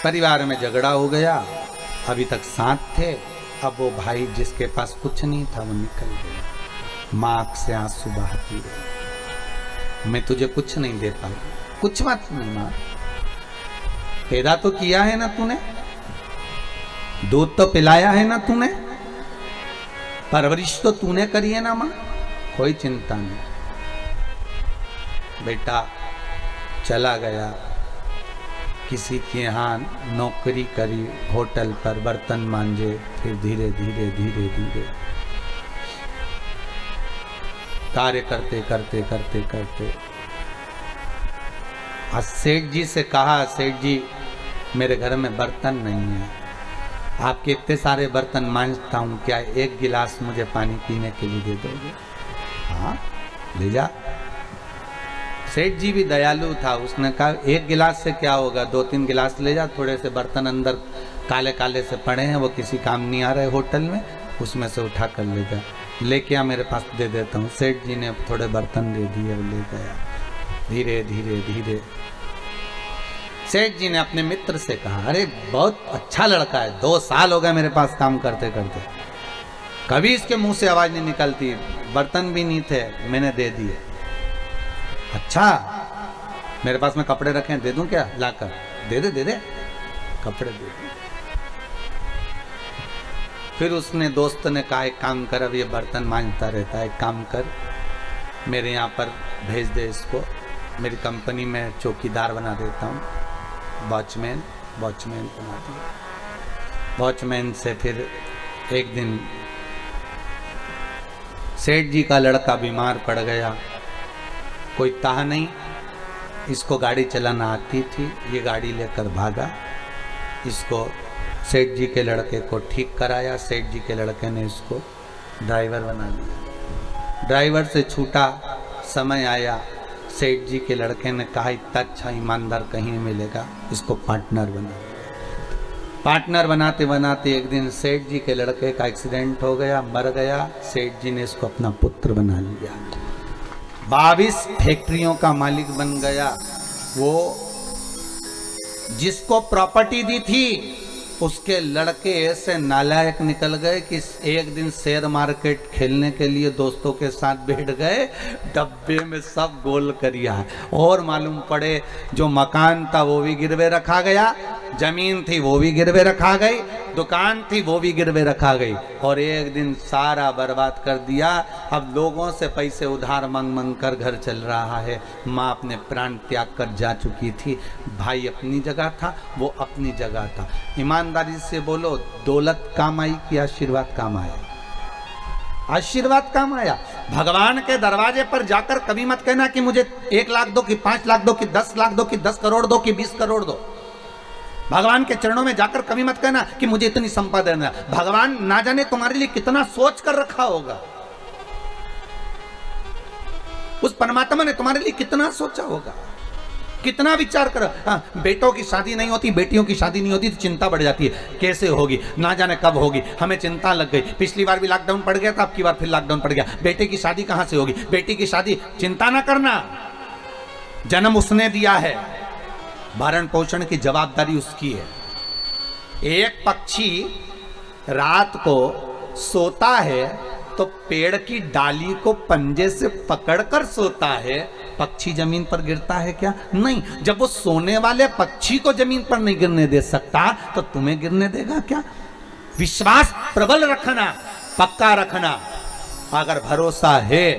परिवार में झगड़ा हो गया, अभी तक साथ थे, अब वो भाई जिसके पास कुछ नहीं था वो निकल गया। माँ आँख से आंसू बहाती रही, मैं तुझे कुछ नहीं दे पाई। कुछ बात नहीं माँ, पैदा तो किया है ना तूने, दूध तो पिलाया है ना तूने, परवरिश तो तूने करी है ना माँ, कोई चिंता नहीं। बेटा चला गया, किसी के यहाँ नौकरी करी, होटल पर बर्तन मांजे, फिर धीरे धीरे धीरे धीरे कार्य करते करते करते करते आज सेठ जी से कहा, सेठ जी मेरे घर में बर्तन नहीं है, आपके इतने सारे बर्तन मांजता हूँ, क्या एक गिलास मुझे पानी पीने के लिए दे दोगे? हाँ ले जा। सेठ जी भी दयालु था, उसने कहा एक गिलास से क्या होगा, 2-3 गिलास ले जा, थोड़े से बर्तन अंदर काले काले से पड़े हैं, वो किसी काम नहीं आ रहे होटल में, उसमें से उठा कर ले जा, लेके आ मेरे पास, दे देता हूँ। सेठ जी ने थोड़े बर्तन दे दिए, ले गया। धीरे धीरे धीरे सेठ जी ने अपने मित्र से कहा, अरे बहुत अच्छा लड़का है, 2 साल हो गए मेरे पास काम करते करते, कभी इसके मुंह से आवाज नहीं निकलती, बर्तन भी नहीं थे, मैंने दे दिए। अच्छा मेरे पास में कपड़े रखे हैं, दे दूं क्या? लाकर दे दे, दे दे, कपड़े दे दे। फिर उसने दोस्त ने कहा एक काम कर, अब ये बर्तन मांजता रहता है, एक काम कर मेरे यहाँ पर भेज दे इसको, मेरी कंपनी में चौकीदार बना देता हूँ, वॉचमैन बना दिया। वॉचमैन से फिर एक दिन सेठ जी का लड़का बीमार पड़ गया, कोई ताह नहीं, इसको गाड़ी चलाना आती थी, ये गाड़ी लेकर भागा, इसको सेठ जी के लड़के को ठीक कराया, सेठ जी के लड़के ने इसको ड्राइवर बना दिया। ड्राइवर से छूटा, समय आया, सेठ जी के लड़के ने कहा इतना अच्छा ईमानदार कहीं नहीं मिलेगा, इसको पार्टनर बना। पार्टनर बनाते बनाते एक दिन सेठ जी के लड़के का एक्सीडेंट हो गया, मर गया, सेठ जी ने इसको अपना पुत्र बना लिया, 22 फैक्ट्रियों का मालिक बन गया। वो जिसको प्रॉपर्टी दी थी उसके लड़के ऐसे नालायक निकल गए कि एक दिन शेयर मार्केट खेलने के लिए दोस्तों के साथ बैठ गए, डब्बे में सब गोल करिया, और मालूम पड़े जो मकान था वो भी गिरवे रखा गया, जमीन थी वो भी गिरवे रखा गई, दुकान थी वो भी गिरवे रखा गई, और एक दिन सारा बर्बाद कर दिया। अब लोगों से पैसे उधार मांग मांग कर घर चल रहा है। माँ अपने प्राण त्याग कर जा चुकी थी, भाई अपनी जगह था, वो अपनी जगह था। ईमानदारी से बोलो, दौलत काम आई कि आशीर्वाद काम आया? आशीर्वाद काम आया। भगवान के दरवाजे पर जाकर कभी मत कहना कि मुझे 1 लाख दो, कि 5 लाख दो, कि 10 लाख दो, कि 10 करोड़ दो, कि 20 करोड़ दो। भगवान के चरणों में जाकर कभी मत कहना कि मुझे इतनी संपदा देना। भगवान ना जाने तुम्हारे लिए कितना सोच कर रखा होगा, उस परमात्मा ने तुम्हारे लिए कितना सोचा होगा, कितना विचार कर। हाँ, बेटों की शादी नहीं होती, बेटियों की शादी नहीं होती तो चिंता बढ़ जाती है, कैसे होगी, ना जाने कब होगी, हमें चिंता लग गई। पिछली बार भी लॉकडाउन पड़ गया था, अब की बार फिर लॉकडाउन पड़ गया, बेटे की शादी कहां से होगी, बेटी की शादी। चिंता ना करना, जन्म उसने दिया है, भरण पोषण की जवाबदारी उसकी है। एक पक्षी रात को सोता है तो पेड़ की डाली को पंजे से पकड़कर सोता है, पक्षी जमीन पर गिरता है क्या? नहीं। जब वो सोने वाले पक्षी को जमीन पर नहीं गिरने दे सकता तो तुम्हें गिरने देगा क्या? विश्वास प्रबल रखना, पक्का रखना। अगर भरोसा है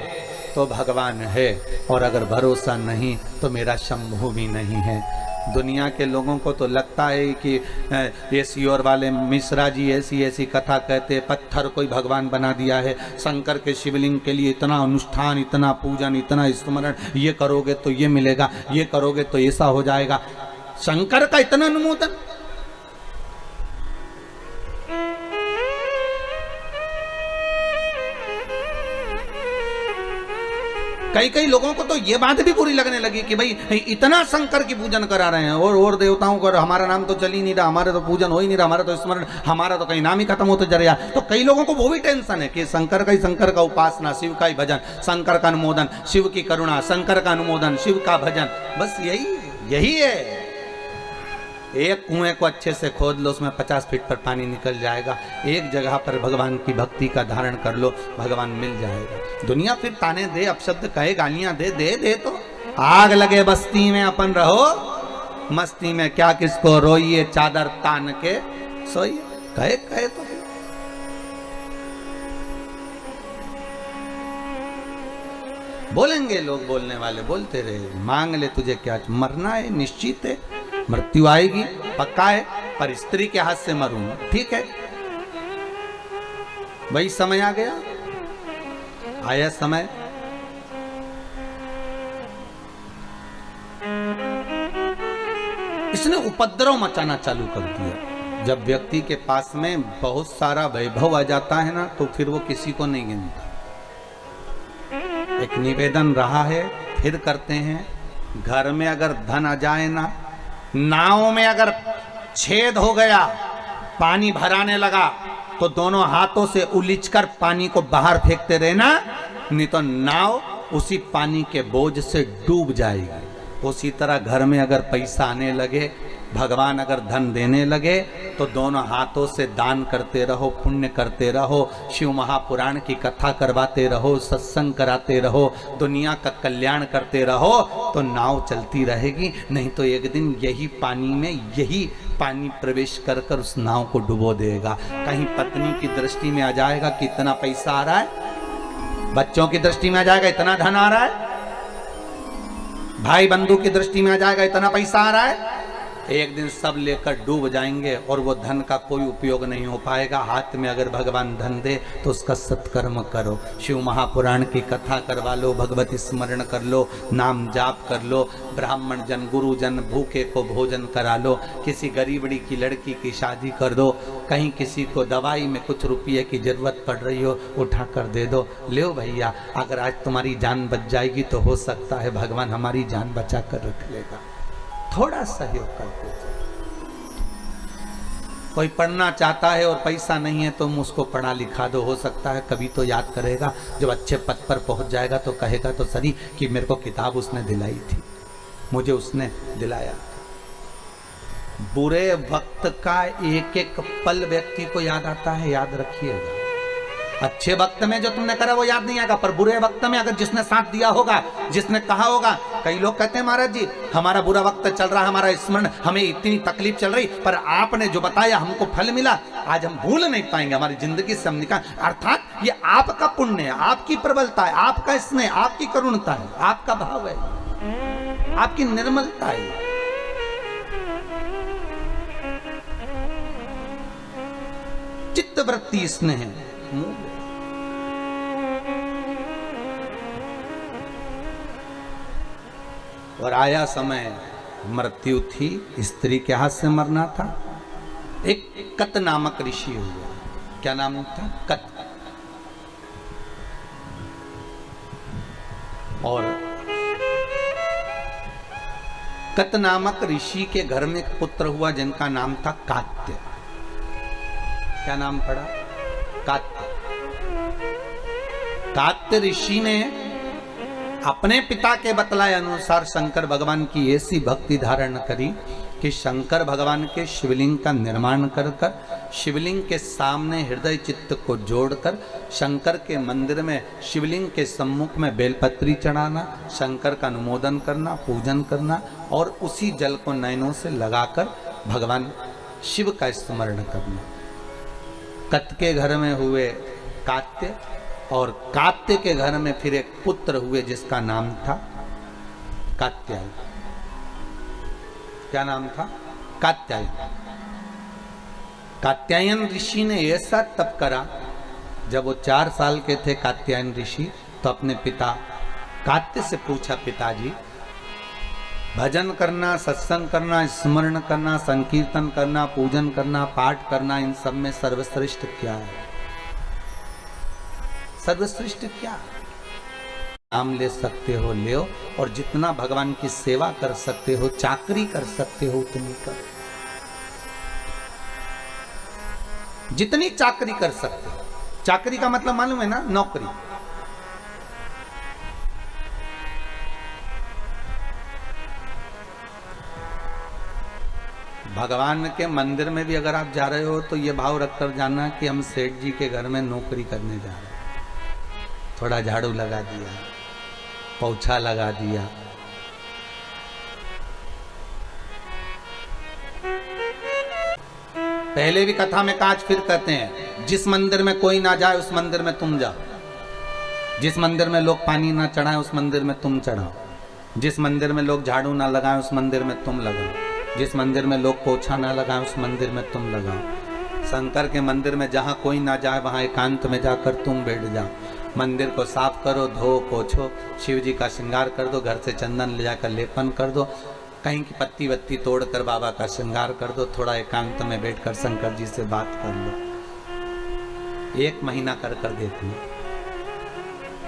तो भगवान है, और अगर भरोसा नहीं तो मेरा शंभू भी नहीं है। दुनिया के लोगों को तो लगता है कि ये सियोर वाले मिश्रा जी ऐसी ऐसी कथा कहते, पत्थर कोई भगवान बना दिया है, शंकर के शिवलिंग के लिए इतना अनुष्ठान, इतना पूजन, इतना स्मरण, ये करोगे तो ये मिलेगा, ये करोगे तो ऐसा हो जाएगा। शंकर का इतना अनुमोदन। कई लोगों को तो ये बात भी बुरी लगने लगी कि भाई इतना शंकर की पूजन करा रहे हैं, और देवताओं को, हमारा नाम तो चल ही नहीं रहा, हमारे तो पूजन हो ही नहीं रहा, हमारा तो स्मरण, हमारा तो कहीं नाम ही खत्म होते जा रहा। तो कई लोगों को वो भी टेंशन है कि शंकर का उपासना, शिव का ही भजन, शंकर का अनुमोदन, शिव की करुणा, शंकर का अनुमोदन, शिव का भजन, बस यही है। एक कुएं को अच्छे से खोद लो, उसमें 50 फीट पर पानी निकल जाएगा। एक जगह पर भगवान की भक्ति का धारण कर लो, भगवान मिल जाएगा। दुनिया फिर ताने दे, अपशब्द कहे, गालियां दे तो आग लगे बस्ती में, अपन रहो मस्ती में, क्या किसको रोइए चादर तान के सोइए, कहे तो। बोलेंगे लोग, बोलने वाले बोलते रहे, मांग ले तुझे क्या, मरना है निश्चित है, मृत्यु आएगी पक्का है, पर स्त्री के हाथ से मरूंगा, ठीक है। वही समय आ गया, आया समय। इसने उपद्रव मचाना चालू कर दिया। जब व्यक्ति के पास में बहुत सारा वैभव आ जाता है ना, तो फिर वो किसी को नहीं गिनता। एक निवेदन रहा है, फिर करते हैं, घर में अगर धन आ जाए ना, नाव में अगर छेद हो गया, पानी भराने लगा, तो दोनों हाथों से उलीचकर पानी को बाहर फेंकते रहना, नहीं तो नाव उसी पानी के बोझ से डूब जाएगी। उसी तरह घर में अगर पैसा आने लगे, भगवान अगर धन देने लगे तो दोनों हाथों से दान करते रहो, पुण्य करते रहो, शिव महापुराण की कथा करवाते रहो, सत्संग कराते रहो, दुनिया का कल्याण करते रहो तो नाव चलती रहेगी। नहीं तो एक दिन यही पानी प्रवेश कर कर उस नाव को डुबो देगा। कहीं पत्नी की दृष्टि में आ जाएगा कि इतना पैसा आ रहा है, बच्चों की दृष्टि में आ जाएगा इतना धन आ रहा है, भाई बंधु की दृष्टि में आ जाएगा इतना पैसा आ रहा है, एक दिन सब लेकर डूब जाएंगे और वो धन का कोई उपयोग नहीं हो पाएगा। हाथ में अगर भगवान धन दे तो उसका सत्कर्म करो, शिव महापुराण की कथा करवा लो, भगवत स्मरण कर लो, नाम जाप कर लो, ब्राह्मण जन गुरुजन भूखे को भोजन करा लो, किसी गरीबड़ी की लड़की की शादी कर दो, कहीं किसी को दवाई में कुछ रुपये की जरूरत पड़ रही हो उठा कर दे दो। ले भैया, अगर आज तुम्हारी जान बच जाएगी तो हो सकता है भगवान हमारी जान बचा कर रख लेगा। थोड़ा सहयोग करते थे। कोई पढ़ना चाहता है और पैसा नहीं है तो उसको पढ़ा लिखा दो, हो सकता है कभी तो याद करेगा, जब अच्छे पद पर पहुंच जाएगा तो कहेगा तो सही कि मेरे को किताब उसने दिलाई थी, मुझे उसने दिलाया। बुरे वक्त का एक एक पल व्यक्ति को याद आता है, याद रखिएगा। अच्छे वक्त में जो तुमने करा वो याद नहीं आएगा, पर बुरे वक्त में अगर जिसने साथ दिया होगा, जिसने कहा होगा। कई लोग कहते हैं महाराज जी हमारा बुरा वक्त चल रहा है, हमारा स्मरण, हमें इतनी तकलीफ चल रही, पर आपने जो बताया हमको फल मिला, आज हम भूल नहीं पाएंगे, हमारी जिंदगी से हम निकाल। अर्थात ये आपका पुण्य है, आपकी प्रबलता है, आपका स्नेह, आपकी करुणता है, आपका भाव है, आपकी निर्मलता है। चित्तवृत्ति स्नेह है। और आया समय, मृत्यु थी, स्त्री के हाथ से मरना था। एक कत नामक ऋषि हुआ, क्या नाम था? कत। और कत नामक ऋषि के घर में एक पुत्र हुआ जिनका नाम था कात्य। क्या नाम पड़ा? कात्य। कात्य ऋषि ने अपने पिता के बतलाए अनुसार शंकर भगवान की ऐसी भक्ति धारण करी कि शंकर भगवान के शिवलिंग का निर्माण कर शिवलिंग के सामने हृदय चित्त को जोड़कर शंकर के मंदिर में शिवलिंग के सम्मुख में बेलपत्री चढ़ाना, शंकर का अनुमोदन करना, पूजन करना और उसी जल को नयनों से लगाकर भगवान शिव का स्मरण करना। कत के घर में हुए कात्य, और कात्य के घर में फिर एक पुत्र हुए जिसका नाम था कात्यायन। क्या नाम था? कात्यायन। कात्यायन ऋषि ने ऐसा तप करा, जब वो 4 साल के थे कात्यायन ऋषि, तो अपने पिता कात्य से पूछा, पिताजी भजन करना, सत्संग करना, स्मरण करना, संकीर्तन करना, पूजन करना, पाठ करना, इन सब में सर्वश्रेष्ठ क्या है? सर्वश्रेष्ठ क्या? नाम ले सकते हो ले, और जितना भगवान की सेवा कर सकते हो, चाकरी कर सकते हो उतनी कर। जितनी चाकरी कर सकते हो, चाकरी का मतलब मालूम है ना? नौकरी। भगवान के मंदिर में भी अगर आप जा रहे हो तो ये भाव रखकर जाना कि हम सेठ जी के घर में नौकरी करने जा रहे हैं। थोड़ा झाड़ू लगा दिया, पोछा लगा दिया, पहले भी कथा में काज फिर कहते हैं, जिस मंदिर में कोई ना जाए उस मंदिर में तुम जाओ, जिस मंदिर में लोग पानी ना चढ़ाएं उस मंदिर में तुम चढ़ाओ, जिस मंदिर में लोग झाड़ू ना लगाएं उस मंदिर में तुम लगाओ, जिस मंदिर में लोग पोछा ना लगाएं उस मंदिर में तुम लगाओ। शंकर के मंदिर में जहाँ कोई ना जाए वहाँ एकांत में जाकर तुम बैठ जाओ। मंदिर को साफ करो, धो पोछो, शिव जी का श्रृंगार कर दो, घर से चंदन ले जाकर लेपन कर दो, कहीं की पत्ती वत्ती तोड़कर बाबा का श्रृंगार कर दो, थोड़ा एकांत में बैठकर शंकर जी से बात कर लो। 1 महीना कर देखना,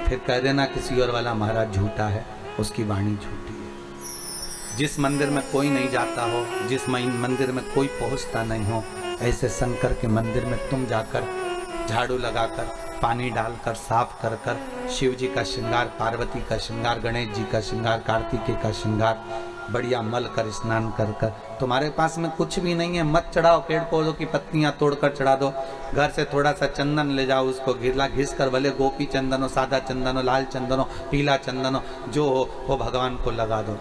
फिर कह देना किसी और वाला महाराज झूठा है, उसकी वाणी झूठी है। जिस मंदिर में कोई नहीं जाता हो, जिस मंदिर में कोई पहुंचता नहीं हो, ऐसे शंकर के मंदिर में तुम जाकर झाड़ू लगाकर, पानी डालकर, साफ कर कर शिव जी का श्रृंगार, पार्वती का श्रृंगार, गणेश जी का श्रृंगार, कार्तिकेय का श्रृंगार, बढ़िया मल कर स्नान कर कर। तुम्हारे पास में कुछ भी नहीं है, मत चढ़ाओ, पेड़ पौधों की पत्तियां तोड़कर चढ़ा दो। घर से थोड़ा सा चंदन ले जाओ, उसको घिस कर, भले गोपी चंदन हो, सादा चंदन हो, लाल चंदन हो, पीला चंदन हो, जो हो वो भगवान को लगा दो।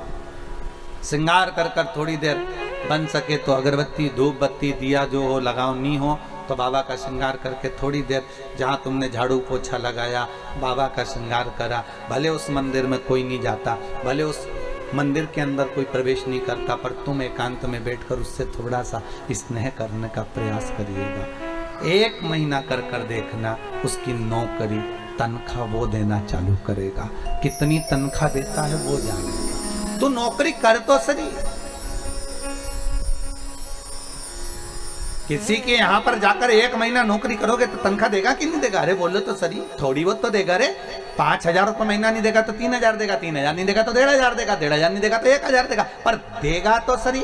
श्रृंगार कर कर थोड़ी देर, बन सके तो अगरबत्ती धूप बत्ती दिया जो हो लगाओ, नहीं हो तो बाबा का श्रृंगार करके थोड़ी देर, जहाँ तुमने झाड़ू पोछा लगाया बाबा का श्रृंगार करा। भले उस मंदिर में कोई नहीं जाता, भले उस मंदिर के अंदर कोई प्रवेश नहीं करता, पर तुम एकांत में बैठकर उससे थोड़ा सा स्नेह करने का प्रयास करिएगा। 1 महीना कर कर देखना, उसकी नौकरी तनख्वाह वो देना चालू करेगा। कितनी तनख्वाह देता है वो जानेगा। तो नौकरी कर तो सही। किसी के यहां पर जाकर 1 महीना नौकरी करोगे तो तनख्वाह देगा कि नहीं देगा? अरे बोलो तो सही, थोड़ी बहुत तो देगा रे। 5,000 रुपये महीना नहीं देगा तो 3,000 देगा, 3,000 नहीं देगा तो 1,500 देगा, 1,500 नहीं देगा तो 1,000 देगा, पर देगा तो सही।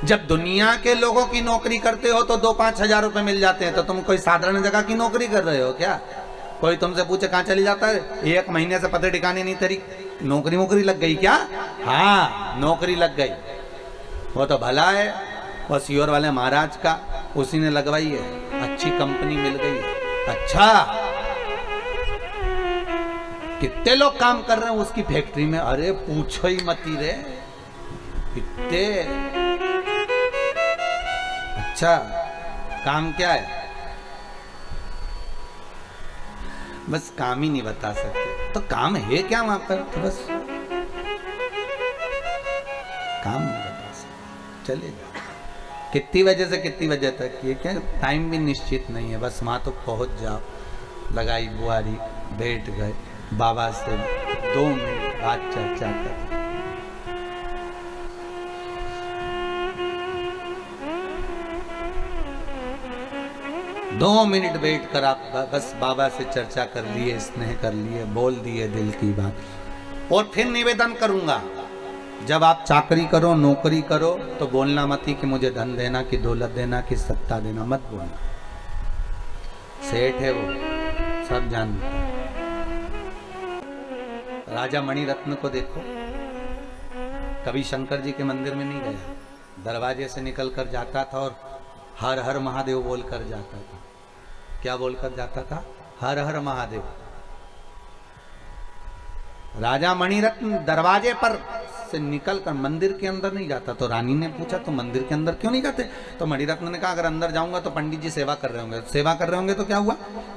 जब दुनिया के लोगों की नौकरी करते हो तो 2-5 हजार रुपए मिल जाते हैं, तो तुम कोई साधारण जगह की नौकरी कर रहे हो क्या? कोई तुमसे पूछे कहाँ चली जाता है, 1 महीने से पते ठिकाने नहीं, तेरी नौकरी लग गई क्या? हाँ, नौकरी लग गई। वो तो भला है, वो सीओर वाले महाराज का, उसी ने लगवाई है, अच्छी कंपनी मिल गई है। अच्छा, कितने लोग काम कर रहे हैं उसकी फैक्ट्री में? अरे पूछो ही मती रे, कितने। अच्छा, काम क्या है? बस काम ही नहीं बता सकते, तो काम है क्या वहां पर? तो बस काम नहीं बता सकते, चलेगा। कितनी वजह से कितनी वजह तक, ये क्या टाइम भी निश्चित नहीं है, बस वहां तो पहुंच जाओ। लगाई बुआरी, बैठ गए, बाबा से 2 मिनट बात चर्चा कर। दो मिनट बैठ कर आप बस बाबा से चर्चा कर लिए, स्नेह कर लिए, बोल दिए दिल की बात। और फिर निवेदन करूंगा, जब आप चाकरी करो, नौकरी करो, तो बोलना मत ही कि मुझे धन देना, कि दौलत देना, कि सत्ता देना, मत बोलना। सेठ है वो, सब जानते हैं। राजा मणिरत्न को देखो, कभी शंकर जी के मंदिर में नहीं गया, दरवाजे से निकल कर जाता था और हर हर महादेव बोलकर जाता था। क्या बोलकर जाता था? हर हर महादेव। राजा मणिरत्न दरवाजे पर से निकलकर मंदिर के अंदर नहीं जाता। तो रानी ने पूछा, तो मंदिर के अंदर क्यों नहीं जाते? तो मणिरत्न ने कहा, अगर अंदर जाऊंगा तो पंडित जी सेवा कर रहे होंगे। सेवा कर रहे होंगे तो क्या हुआ?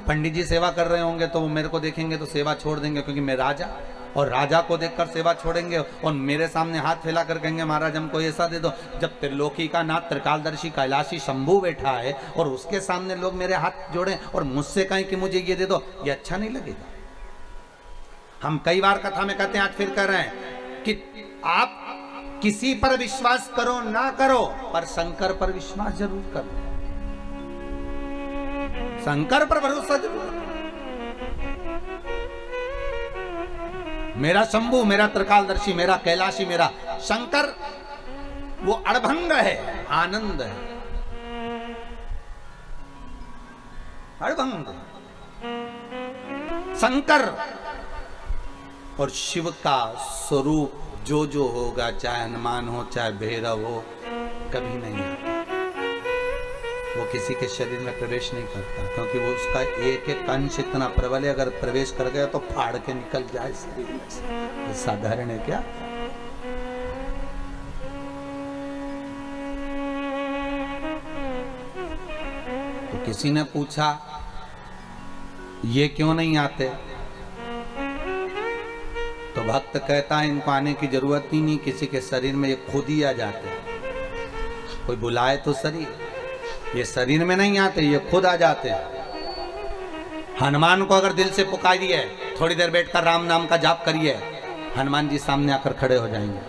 पंडित जी सेवा कर रहे होंगे तो वो मेरे को देखेंगे तो सेवा छोड़ देंगे, क्योंकि मैं राजा, और राजा को देखकर सेवा छोड़ेंगे और मेरे सामने हाथ फैला कर कहेंगे महाराज हमको ऐसा दे दो। जब त्रिलोकी का नाथ त्रिकालदर्शी कैलाशी शंभू बैठा है और उसके सामने लोग मेरे हाथ जोड़े और मुझसे कहें कि मुझे ये दे दो, ये अच्छा नहीं लगेगा। हम कई बार कथा में कहते हैं, आज फिर कह रहे हैं कि आप किसी पर विश्वास करो ना करो, पर शंकर पर विश्वास जरूर करो, शंकर पर भरोसा जरूर करो। मेरा शंभू, मेरा त्रिकालदर्शी, मेरा कैलाशी, मेरा शंकर वो अड़भंग है, आनंद है, अड़भंग शंकर। और शिव का स्वरूप जो होगा, चाहे हनुमान हो, चाहे भैरव हो, कभी नहीं आता। वो किसी के शरीर में प्रवेश नहीं करता, क्योंकि वो उसका एक एक अंश इतना प्रबल है, अगर प्रवेश कर गया तो फाड़ के निकल जाए शरीर में से। साधारण है क्या? तो किसी ने पूछा, ये क्यों नहीं आते? तो भक्त कहता है, इनको आने की जरूरत ही नहीं, किसी के शरीर में ये खुद ही आ जाते हैं। कोई बुलाए तो सही, ये शरीर में नहीं आते, ये खुद आ जाते हैं। हनुमान को अगर दिल से पुकारिए, थोड़ी देर बैठकर राम नाम का जाप करिए, हनुमान जी सामने आकर खड़े हो जाएंगे।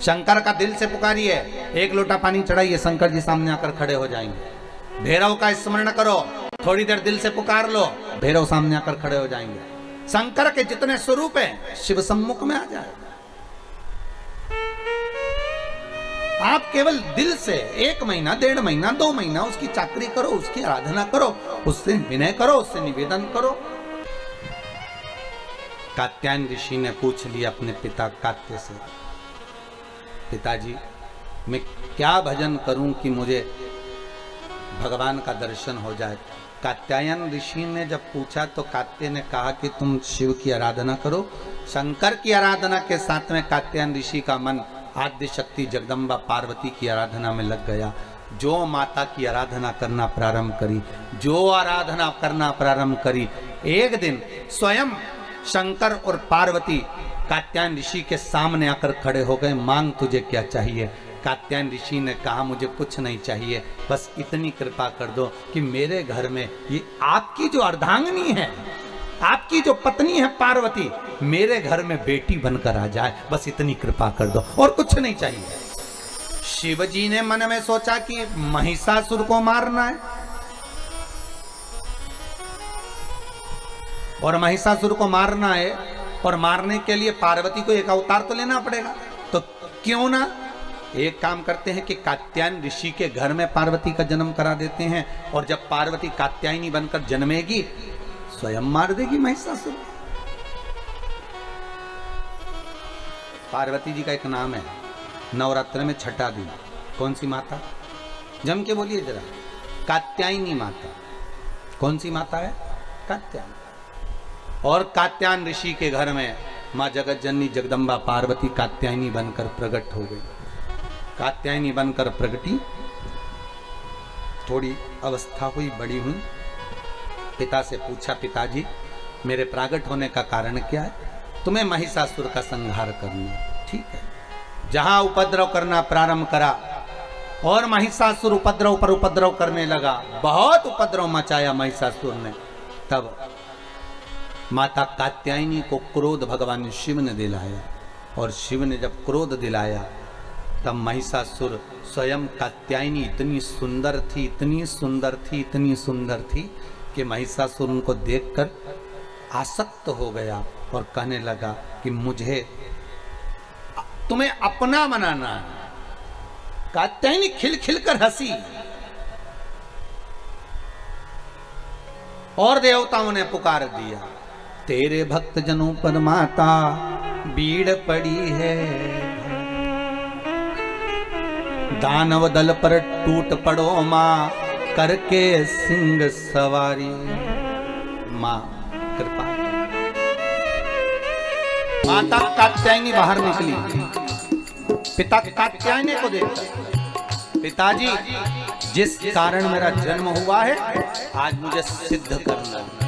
शंकर का दिल से पुकारिए, 1 लोटा पानी चढ़ाइए, शंकर जी सामने आकर खड़े हो जाएंगे। भैरव का स्मरण करो, थोड़ी देर दिल से पुकार लो, भैरव सामने आकर खड़े हो जाएंगे। शंकर के जितने स्वरूप हैं शिव सम्मुख में आ जाए। आप केवल दिल से 1 महीना, 1.5 महीना, 2 महीना उसकी चाकरी करो, उसकी आराधना करो, उससे विनय करो, उससे निवेदन करो। कात्यायन ऋषि ने पूछ लिया अपने पिता कात्य से, पिताजी मैं क्या भजन करूं कि मुझे भगवान का दर्शन हो जाए। कात्यायन ऋषि ने जब पूछा तो कात्याय ने कहा कि तुम शिव की आराधना करो। शंकर की आराधना के साथ में कात्यायन ऋषि का मन आद्य शक्ति जगदम्बा पार्वती की आराधना में लग गया। जो माता की आराधना करना प्रारंभ करी, जो आराधना करना प्रारंभ करी, एक दिन स्वयं शंकर और पार्वती कात्यायन ऋषि के सामने आकर खड़े हो गए। मांग तुझे क्या चाहिए? कात्यायन ऋषि ने कहा मुझे कुछ नहीं चाहिए, बस इतनी कृपा कर दो कि मेरे घर में ये आपकी जो अर्धांगिनी है, आपकी जो पत्नी है पार्वती, मेरे घर में बेटी बनकर आ जाए, बस इतनी कृपा कर दो और कुछ नहीं चाहिए। शिव जी ने मन में सोचा कि महिषासुर को मारना है और महिषासुर को मारना है और मारने के लिए पार्वती को एक अवतार तो लेना पड़ेगा। तो क्यों ना एक काम करते हैं कि कात्यायन ऋषि के घर में पार्वती का जन्म करा देते हैं और जब पार्वती कात्यायनी बनकर जन्मेगी स्वयं मार देगी महिषासुर। पार्वती जी का एक नाम है, नवरात्र में छठा दिन। कौन सी माता? जम के बोलिए जरा। कात्यायनी माता। कौन सी माता है? कात्यायनी। और कात्यायन ऋषि के घर में माँ जगत जननी जगदम्बा पार्वती कात्यायनी बनकर प्रकट हो गई। कात्यायनी बनकर प्रगटी, थोड़ी अवस्था हुई, बड़ी हुई। पिता से पूछा, पिताजी मेरे प्रागट होने का कारण क्या है? तुम्हें महिषासुर का संहार करना। ठीक है। जहां उपद्रव करना प्रारंभ करा और महिषासुर उपद्रव पर उपद्रव करने लगा, बहुत उपद्रव मचाया महिषासुर ने। तब माता कात्यायनी को क्रोध भगवान शिव ने दिलाया और शिव ने जब क्रोध दिलाया तब महिषासुर स्वयं कात्यायनी इतनी सुंदर थी, इतनी सुंदर थी, इतनी सुंदर थी कि महिषासुर उनको देखकर आसक्त हो गया और कहने लगा कि मुझे तुम्हें अपना बनाना है। कात्यायनी खिलखिल कर हंसी और देवताओं ने पुकार दिया, तेरे भक्त जनों पर माता बीड़ पड़ी है, दानव दल पर टूट पड़ो मां करके सिंह सवारी। मां कृपा। माता कात्यायनी बाहर निकली। पिता कात्यायनी को देखकर, पिताजी जिस कारण मेरा जन्म हुआ है आज मुझे सिद्ध करना है।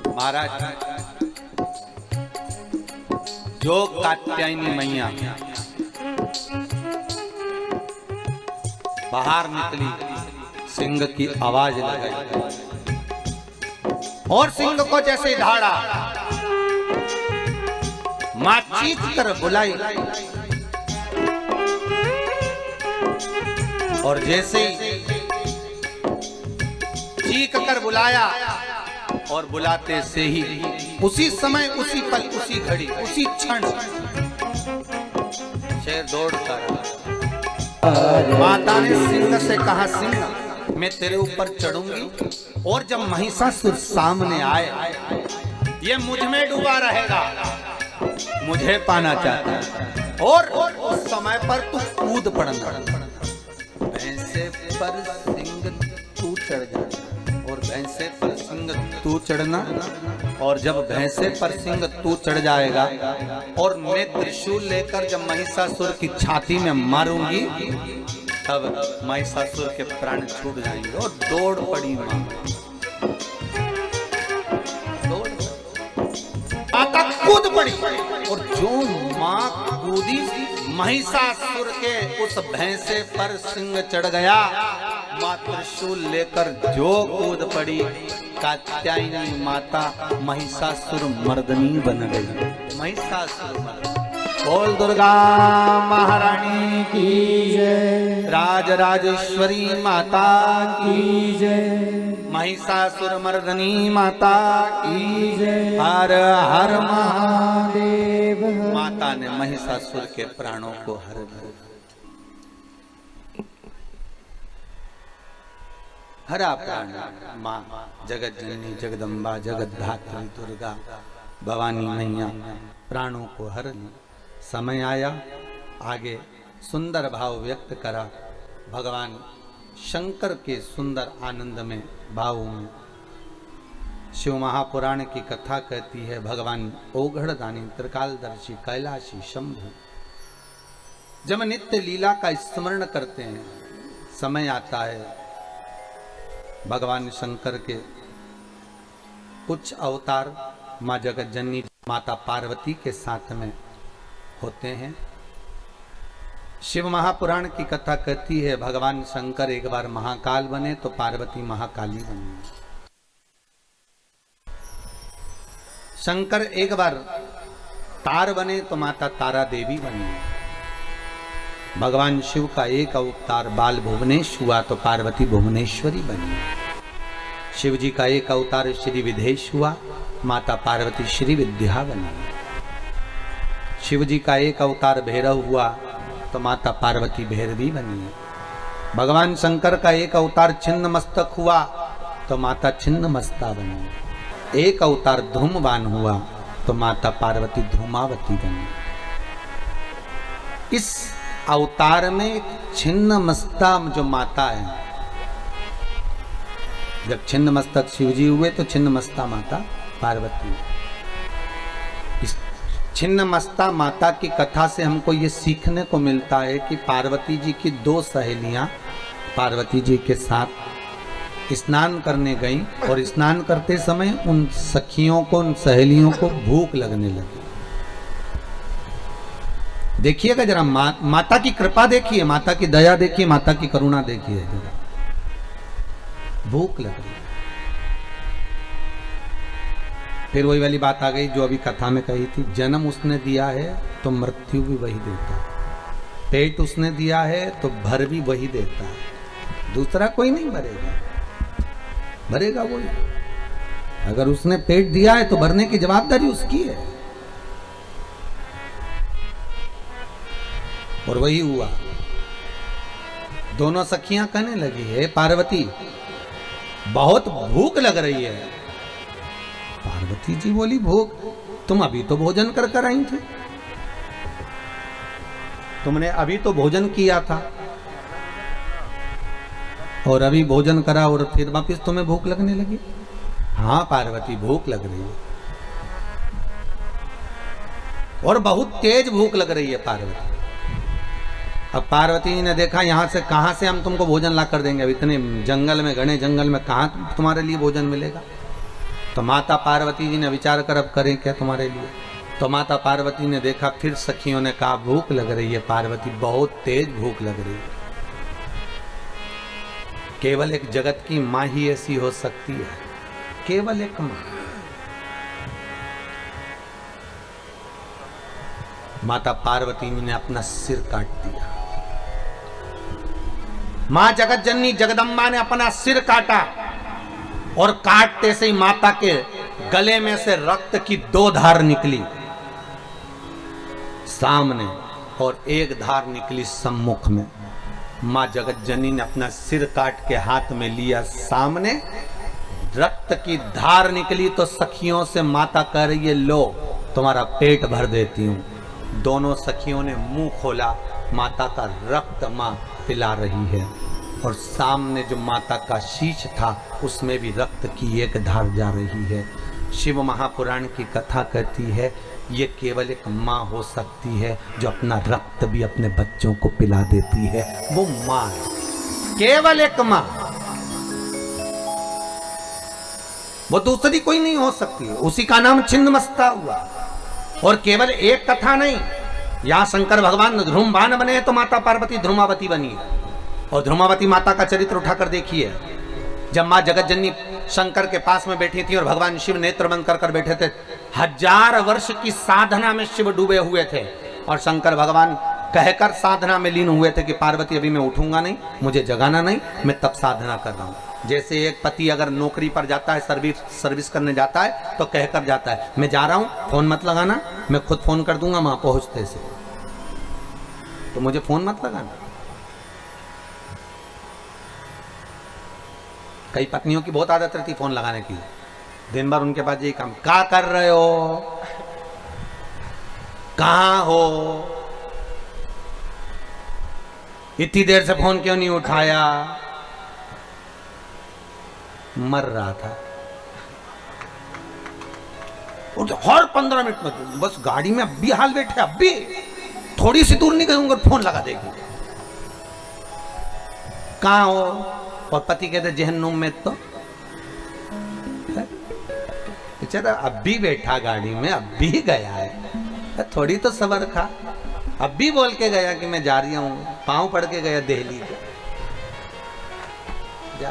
महाराज जो कात्यायनी मैया बाहर निकली, सिंह की आवाज लगाई और सिंह को जैसे धाड़ा, मां चीख कर बुलाई और जैसे ही चीख कर बुलाया और बुलाते से ही उसी समय, उसी पल, उसी घड़ी, उसी क्षण शेर दौड़ कर माता ने सिंह से कहा, सिंह मैं तेरे ऊपर चढ़ूंगी और जब महिषासुर सामने आए ये मुझ में डूबा रहेगा, मुझे पाना चाहता है और उस समय पर तू कूद पड़ना, भैंसे पर सिंह तू चढ़ जाना और भैंसे पर सिंह तू चढ़ना। और जब भैंसे पर सिंह तू चढ़ जाएगा और मैं त्रिशूल लेकर जब महिषासुर की छाती में मारूंगी तब महिषासुर के प्राण छूट जाएंगे। और दौड़ पड़ी मां, माता कूद पड़ी और जो मां कूदी महिषासुर के उस भैंसे पर सिंह चढ़ गया। मां त्रिशूल लेकर जो कूद पड़ी, कात्यायनी माता महिषासुर मर्दनी बन गई। महिषासुर मर्दनी। बोल दुर्गा महारानी की जय, राजराजेश्वरी माता की जय, महिषासुर मर्दनी माता की जय, हर हर महादेव। माता ने महिषासुर के प्राणों को हर दिया। हरा प्राण मां जगत जननी जगदम्बा जगत धात्री दुर्गा भवानी मैया प्राणों को हर ली। समय आया, आगे सुंदर भाव व्यक्त करा भगवान शंकर के सुंदर आनंद में भावों में। शिव महापुराण की कथा कहती है, भगवान ओघड़दानी त्रिकालदर्शी कैलाशी शंभु जब नित्य लीला का स्मरण करते हैं, समय आता है भगवान शंकर के कुछ अवतार माँ जगत जननी माता पार्वती के साथ में होते हैं। शिव महापुराण की कथा कहती है, भगवान शंकर एक बार महाकाल बने तो पार्वती महाकाली बनी। शंकर एक बार तार बने तो माता तारा देवी बनी। भगवान शिव का एक अवतार बाल भुवनेश हुआ तो पार्वती भुवनेश्वरी बनी। शिव जी का एक अवतार श्री विदेश हुआ, माता पार्वती श्री विद्या बनी। शिव जी का एक अवतार भैरव हुआ तो माता पार्वती भैरवी बनी। भगवान शंकर का एक अवतार छिन्न मस्तक हुआ तो माता छिन्न मस्ता बनी। एक अवतार धूमवान हुआ तो माता पार्वती धूमावती बनी। इस अवतार में एक छिन्न मस्ता जो माता है, जब छिन्न मस्तक शिव जी हुए तो छिन्न मस्ता माता पार्वती। इस छिन्न मस्ता माता की कथा से हमको ये सीखने को मिलता है कि पार्वती जी की दो सहेलियां पार्वती जी के साथ स्नान करने गईं और स्नान करते समय उन सखियों को, उन सहेलियों को भूख लगने लगी। देखिएगा जरा माता की कृपा देखिए, माता की दया देखिए, माता की करुणा देखिए। जरा भूख लग रही। फिर वही वाली बात आ गई जो अभी कथा में कही थी, जन्म उसने दिया है तो मृत्यु भी वही देता है, पेट उसने दिया है तो भर भी वही देता है, दूसरा कोई नहीं भरेगा, भरेगा वही। अगर उसने पेट दिया है तो भरने की जवाबदारी उसकी है। और वही हुआ। दोनों सखियां कहने लगी, है पार्वती बहुत भूख लग रही है। पार्वती जी बोली, भूख? तुम अभी तो भोजन कर कर आई थी, तुमने अभी तो भोजन किया था और अभी भोजन करा और फिर वापिस तुम्हें भूख लगने लगी? हाँ पार्वती, भूख लग रही है और बहुत तेज भूख लग रही है पार्वती। अब पार्वती जी ने देखा, यहाँ से कहाँ से हम तुमको भोजन ला कर देंगे, अब इतने जंगल में, घने जंगल में कहाँ तुम्हारे लिए भोजन मिलेगा। तो माता पार्वती जी ने विचार कर अब करें क्या तुम्हारे लिए। तो माता पार्वती ने देखा, फिर सखियों ने कहा भूख लग रही है पार्वती, बहुत तेज भूख लग रही है। केवल एक जगत की माँ ही ऐसी हो सकती है, केवल एक माँ। माता पार्वती जी ने अपना सिर काट दिया। मां जगत जननी जगदम्बा ने अपना सिर काटा और काटते से ही माता के गले में से रक्त की दो धार निकली सामने और एक धार निकली सम्मुख में। मां जगत जननी ने अपना सिर काट के हाथ में लिया, सामने रक्त की धार निकली तो सखियों से माता कह रही है, लो तुम्हारा पेट भर देती हूं। दोनों सखियों ने मुंह खोला, माता का रक्त मां पिला रही है और सामने जो माता का शीश था उसमें भी रक्त की एक धार जा रही है। शिव महापुराण की कथा कहती है, ये केवल एक माँ हो सकती है जो अपना रक्त भी अपने बच्चों को पिला देती है, वो माँ है, केवल एक माँ, वो दूसरी कोई नहीं हो सकती। उसी का नाम छिन्नमस्ता हुआ। और केवल एक कथा नहीं, यहां शंकर भगवान ध्रुमवान बने तो माता पार्वती ध्रुमावती बनी। और ध्रुमावती माता का चरित्र उठाकर देखिए, जब मां जगत जननी शंकर के पास में बैठी थी और भगवान शिव नेत्र बंद कर बैठे थे, 1000 वर्ष की साधना में शिव डूबे हुए थे और शंकर भगवान कहकर साधना में लीन हुए थे कि पार्वती अभी मैं उठूंगा नहीं, मुझे जगाना नहीं, मैं तब साधना कर रहा हूं। जैसे एक पति अगर नौकरी पर जाता है, सर्विस करने जाता है तो कहकर जाता है, मैं जा रहा हूं, फोन मत लगाना, मैं खुद फोन कर दूंगा वहां पहुंचते से, तो मुझे फोन मत लगाना। कई पत्नियों की बहुत आदत रहती फोन लगाने की, दिन भर उनके पास यही काम, क्या कर रहे हो, कहाँ हो? इतनी देर से फोन क्यों नहीं उठाया? मर रहा था। और हर 15 मिनट में बस गाड़ी में अभी हाल बैठे, अभी थोड़ी सी दूर नहीं गऊंगा फोन लगा देगी। कहाँ हो? और पति कहते जहन्नुम में। तो बेचारा अभी बैठा गाड़ी में, अभी गया है, थोड़ी तो सबर खा। अभी बोल के गया कि मैं जा रही हूं, पांव पड़ के गया दिल्ली का। जा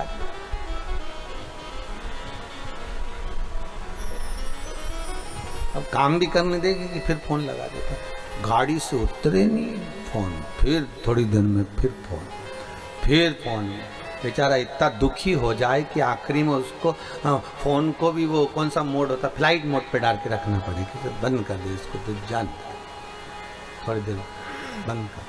अब काम भी करने देगी कि फिर फोन लगा देता। गाड़ी से उतरे नहीं, फोन, फिर थोड़ी देर में फिर फोन। बेचारा इतना दुखी हो जाए कि आखिरी में उसको फोन को भी वो कौन सा मोड होता, फ्लाइट मोड पे डाल के रखना पड़ेगा। तो बंद कर दे इसको, तो जान थोड़ी देर बंद कर।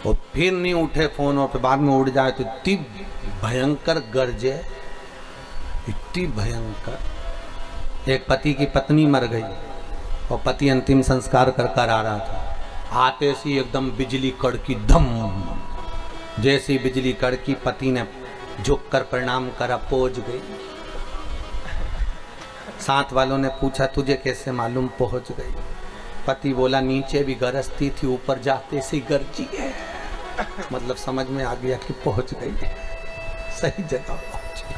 और फिर नहीं उठे फोन, और फिर बाद में उड़ जाए तो इतनी भयंकर गरजे, इतनी भयंकर। एक पति की पत्नी मर गई और पति अंतिम संस्कार कर आ रहा था। आते सी एकदम बिजली कड़की, धम। जैसी बिजली कड़की, पति ने झुक कर प्रणाम करा, पहुंच गई। साथ वालों ने पूछा तुझे कैसे मालूम पहुंच गई? पति बोला नीचे भी गरजती थी, ऊपर जाते से गरजी है। मतलब समझ में आ गया कि पहुंच गई, सही जगह पहुंच गई।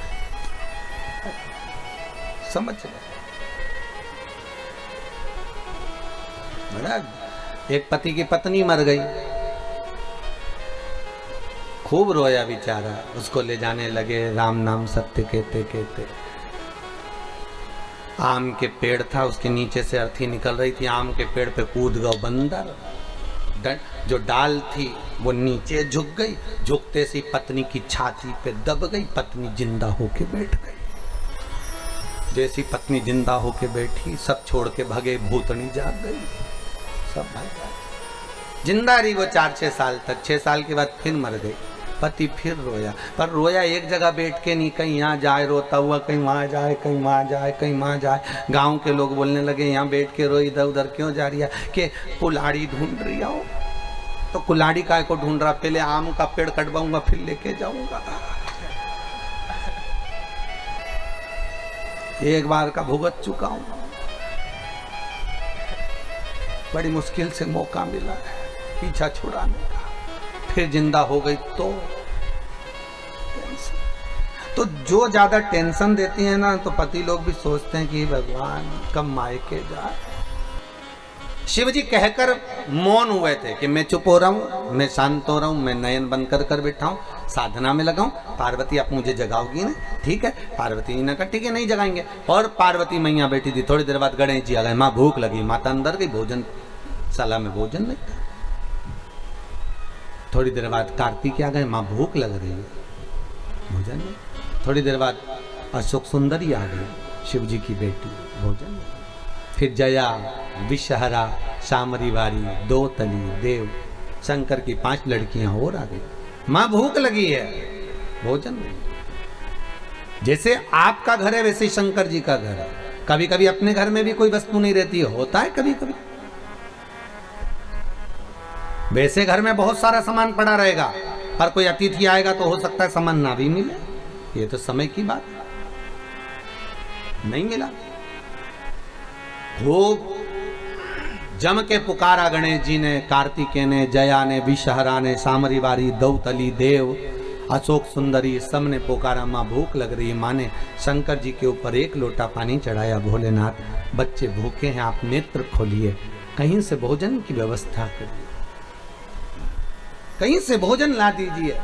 समझ गए? बड़ा। एक पति की पत्नी मर गई, खूब रोया बेचारा। उसको ले जाने लगे, राम नाम सत्य कहते कहते। आम के पेड़ था, उसके नीचे से अर्थी निकल रही थी। आम के पेड़ पे कूद गया बंदर। जो डाल थी वो नीचे झुक गई, झुकते सी पत्नी की छाती पे दब गई। पत्नी जिंदा होके बैठ गई। जैसी पत्नी जिंदा होके बैठी, सब छोड़ के भगे, भूतनी जाग गई। सब भाग गए। जिंदा रही वो 4-6 साल तक। 6 साल के बाद फिर मर गई। पति फिर रोया, पर रोया एक जगह बैठ के नहीं, कहीं यहाँ जाए रोता हुआ, कहीं वहाँ जाए, कहीं वहाँ जाए, कहीं वहाँ जाए। गांव के लोग बोलने लगे यहाँ बैठ के रो, इधर उधर क्यों जा रही है? कि कुल्हाड़ी ढूंढ रही हो। तो कुल्हाड़ी काय को ढूंढ रहा? पहले आम का पेड़ कटवाऊंगा फिर लेके जाऊंगा। एक बार का भुगत चुका हूं, बड़ी मुश्किल से मौका मिला है पीछा छुड़ाने का। फिर जिंदा हो गई तो जो ज्यादा टेंशन देती है ना, तो पति लोग भी सोचते हैं कि भगवान कब मायके जाए। शिव जी कहकर मौन हुए थे कि मैं चुप हो रहा हूं, मैं शांत हो रहा हूं, मैं नयन बंद कर कर बैठा हूं, साधना में लगा हूं। पार्वती आप मुझे जगाओगी ना? ठीक है। पार्वती जी ने कहा ठीक है, नहीं जगाएंगे। और पार्वती मैया बैठी थी। थोड़ी देर बाद गणेश जी आ गए। माँ भूख लगी। माता अंदर गई, भोजन साला में भोजन नहीं था। थोड़ी देर बाद कार्तिक आ गए। माँ भूख लग रही है, भोजन नहीं। थोड़ी देर बाद अशोक सुंदरी आ गई, शिव जी की बेटी, भोजन नहीं। फिर जया, विषहरा, शामरी वारी, दो तली, देव, शंकर की 5 लड़कियां और आ गई। माँ भूख लगी है, भोजन नहीं। जैसे आपका घर है वैसे शंकर जी का घर है। कभी कभी अपने घर में भी कोई वस्तु नहीं रहती है, होता है कभी कभी। वैसे घर में बहुत सारा सामान पड़ा रहेगा, पर कोई अतिथि आएगा तो हो सकता है सामान ना भी मिले। ये तो समय की बात है, नहीं मिला। खूब जम के पुकारा गणेश जी ने, कार्तिकेय ने, जया ने, विषहरा ने, सामरी वारी, दौतली, देव, अशोक सुंदरी, सब ने पुकारा। माँ भूख लग रही है। माँ ने शंकर जी के ऊपर 1 लोटा पानी चढ़ाया। भोलेनाथ बच्चे भूखे हैं, आप नेत्र खोलिए, कहीं से भोजन की व्यवस्था करिए, कहीं से भोजन ला दीजिए।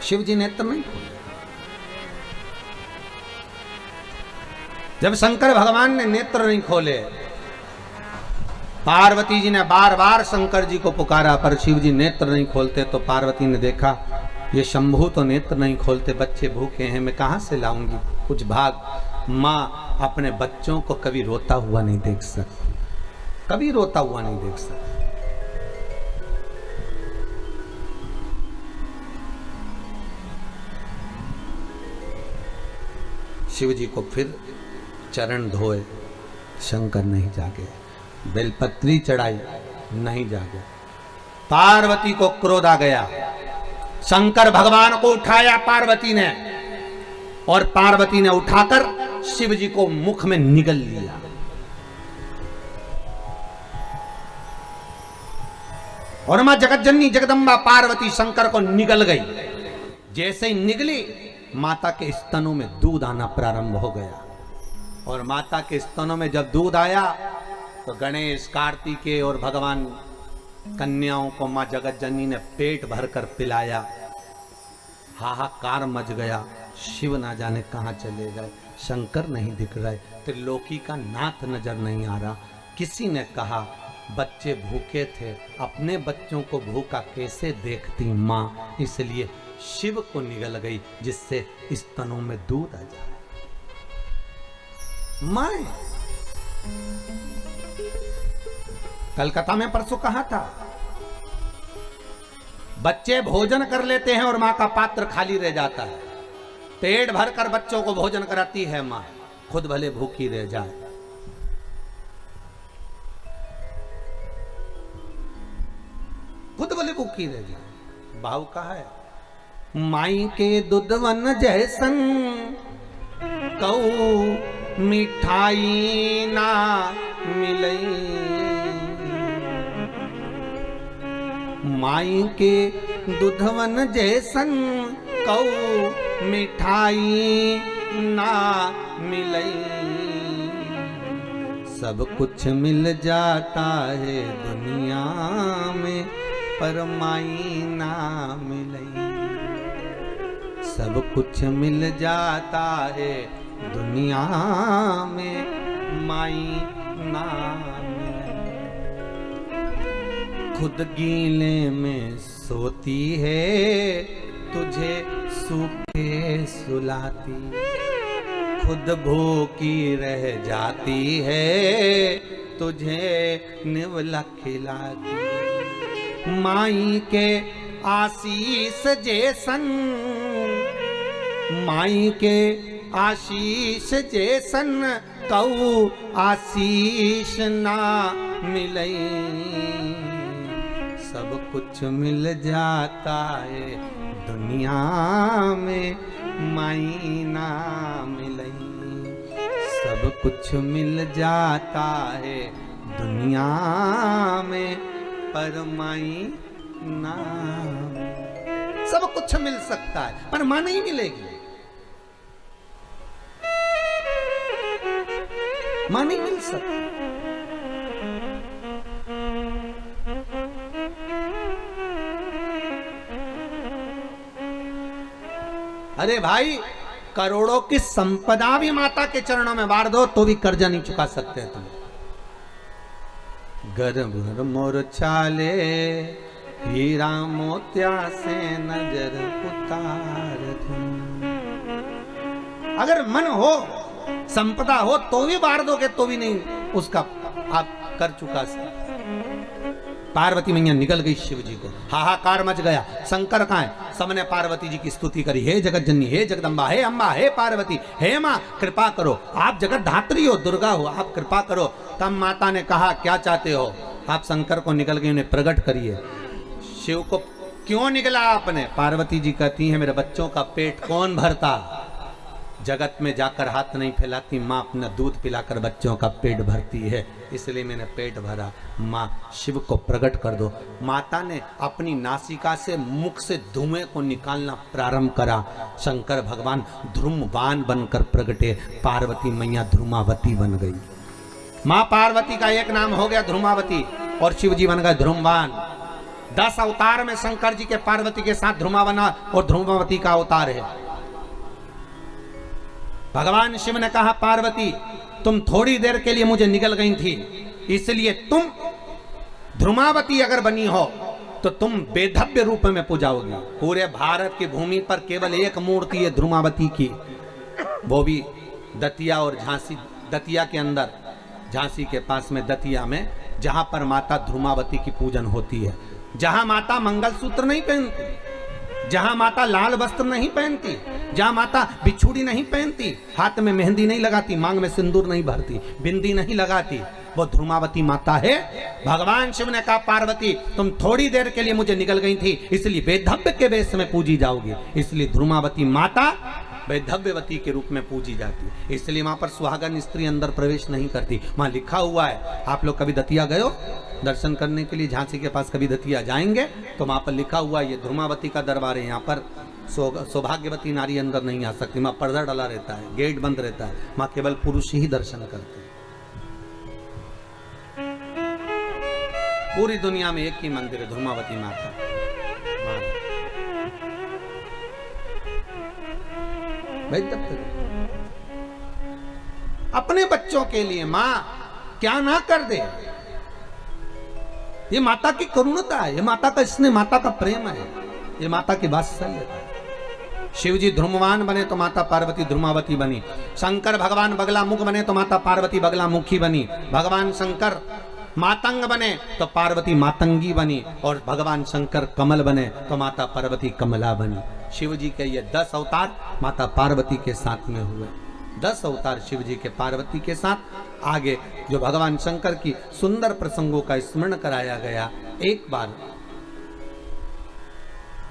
शिव जी नेत्र नहीं खोले। जब शंकर भगवान ने नेत्र नहीं खोले, पार्वती जी ने बार बार शंकर जी को पुकारा, पर शिव जी नेत्र नहीं खोलते। तो पार्वती ने देखा ये शंभू तो नेत्र नहीं खोलते, बच्चे भूखे हैं, मैं कहां से लाऊंगी कुछ भाग। माँ अपने बच्चों को कभी रोता हुआ नहीं देख सकती, कभी रोता हुआ नहीं देख सकती। शिव जी को फिर चरण धोए, शंकर नहीं जागे। बेलपत्री चढ़ाई, नहीं जागे। पार्वती को क्रोध आ गया। शंकर भगवान को उठाया पार्वती ने, और पार्वती ने उठाकर शिव जी को मुख में निगल लिया। और मां जगतजननी जगदम्बा पार्वती शंकर को निगल गई। जैसे ही निगली, माता के स्तनों में दूध आना प्रारंभ हो गया। और माता के स्तनों में जब दूध आया तो गणेश, कार्तिकेय और भगवान कन्याओं को मां जगतजननी ने पेट भरकर पिलाया। हाहाकार मच गया। शिव ना जाने कहां चले गए, शंकर नहीं दिख रहे, त्रिलोकी का नाथ नजर नहीं आ रहा। किसी ने कहा बच्चे भूखे थे, अपने बच्चों को भूखा कैसे देखती मां, इसलिए शिव को निगल गई जिससे स्तनों में दूध आ जाए। मां कलकत्ता में परसों कहा था, बच्चे भोजन कर लेते हैं और मां का पात्र खाली रह जाता है। पेट भरकर बच्चों को भोजन कराती है मां, खुद भले भूखी रह जाए। खुद भले भूखी रह जाए। भाव कहा है, माई के दुधवन जैसन कऊ मिठाई ना मिलई। माई के दुधवन जैसन कऊ मिठाई ना मिलई। सब कुछ मिल जाता है दुनिया में, पर माई ना मिलई। सब कुछ मिल जाता है दुनिया में, माई ना मिलई। खुद गीले में सोती है, तुझे सूखे सुलाती। खुद भूखी रह जाती है, तुझे निवला खिलाती। माई के आशीष जैसन, माई के आशीष जैसन कऊ आशीष ना मिलई। सब कुछ मिल जाता है दुनिया में, माई ना मिलई। सब कुछ मिल जाता है दुनिया में, पर माई ना। सब कुछ मिल सकता है पर मां नहीं मिलेगी। मां नहीं मिल सकती। अरे भाई, करोड़ों की संपदा भी माता के चरणों में बांट दो तो भी कर्जा नहीं चुका सकते तुम। घर भर मोर चाले, हीरा मोतिया से नजर उतार दूं। अगर मन हो, संपदा हो तो भी बांट दोगे तो भी नहीं उसका आप कर चुका सकते। पार्वती मैया निकल गई शिव जी को। हाहाकार मच गया। शंकर कहाँ है? सबने पार्वती जी की स्तुति करी, हे जगत जननी, हे जगदम्बा, हे अम्बा, हे पार्वती, हे माँ कृपा करो, आप जगत धात्री हो, दुर्गा हो, आप कृपा करो। तब माता ने कहा क्या चाहते हो? आप शंकर को निकल गए, उन्हें प्रकट करिए। शिव को क्यों निकला आपने? पार्वती जी कहती है मेरे बच्चों का पेट कौन भरता? जगत में जाकर हाथ नहीं फैलाती, माँ अपना दूध पिलाकर बच्चों का पेट भरती है, इसलिए मैंने पेट भरा। माँ शिव को प्रकट कर दो। माता ने अपनी नासिका से, मुख से धुएं को निकालना प्रारंभ करा। शंकर भगवान ध्रुमवान बनकर प्रगटे। पार्वती मैया ध्रुमावती बन गई। माँ पार्वती का एक नाम हो गया ध्रुमावती और शिव जी बन गए ध्रुमवान। 10 अवतार में शंकर जी के पार्वती के साथ ध्रुमावना और ध्रुमावती का अवतार है। भगवान शिव ने कहा पार्वती तुम थोड़ी देर के लिए मुझे निकल गई थी, इसलिए तुम ध्रुमावती अगर बनी हो तो तुम बेधव्य रूप में पूजाओगी। पूरे भारत की भूमि पर केवल एक मूर्ति है ध्रुमावती की, वो भी दतिया और झांसी। दतिया के अंदर, झांसी के पास में दतिया में, जहां पर माता ध्रुमावती की पूजन होती है, जहां माता मंगलसूत्र नहीं पहनती, जहां माता लाल वस्त्र नहीं पहनती, जहां माता बिछुड़ी नहीं पहनती, हाथ में मेहंदी नहीं लगाती, मांग में सिंदूर नहीं भरती, बिंदी नहीं लगाती, वो ध्रुमावती माता है। भगवान शिव ने कहा पार्वती तुम थोड़ी देर के लिए मुझे निकल गई थी, इसलिए वैधव्य के वेश में पूजी जाओगी, इसलिए ध्रुमावती माता वैधव्यवती के रूप में पूजी जाती है। इसलिए वहां पर सुहागन स्त्री अंदर प्रवेश नहीं करती। वहां लिखा हुआ है, आप लोग कभी दतिया गए हो दर्शन करने के लिए, झांसी के पास कभी दतिया जाएंगे तो वहां पर लिखा हुआ है ये ध्रुमावती का दरबार है, यहाँ पर सौभाग्यवती नारी अंदर नहीं आ सकती, वहां पर्दा डाला रहता है, गेट बंद रहता है, वहां केवल पुरुष ही दर्शन करते हैं। पूरी दुनिया में एक ही मंदिर है ध्रुमावती माता। अपने बच्चों के लिए मां क्या ना कर दे, ये माता की करुणता है, ये माता का स्नेह, माता का प्रेम है, ये माता की वात्सल्य है। शिव जी ध्रुमवान बने तो माता पार्वती ध्रुमावती बनी, शंकर भगवान बगला मुख बने तो माता पार्वती बगला मुखी बनी, भगवान शंकर मातंग बने तो पार्वती मातंगी बनी, और भगवान शंकर कमल बने तो माता पार्वती कमला बनी। शिव जी के ये 10 अवतार माता पार्वती के साथ में हुए, 10 अवतार शिव जी के पार्वती के साथ। आगे जो भगवान शंकर की सुंदर प्रसंगों का स्मरण कराया गया, एक बार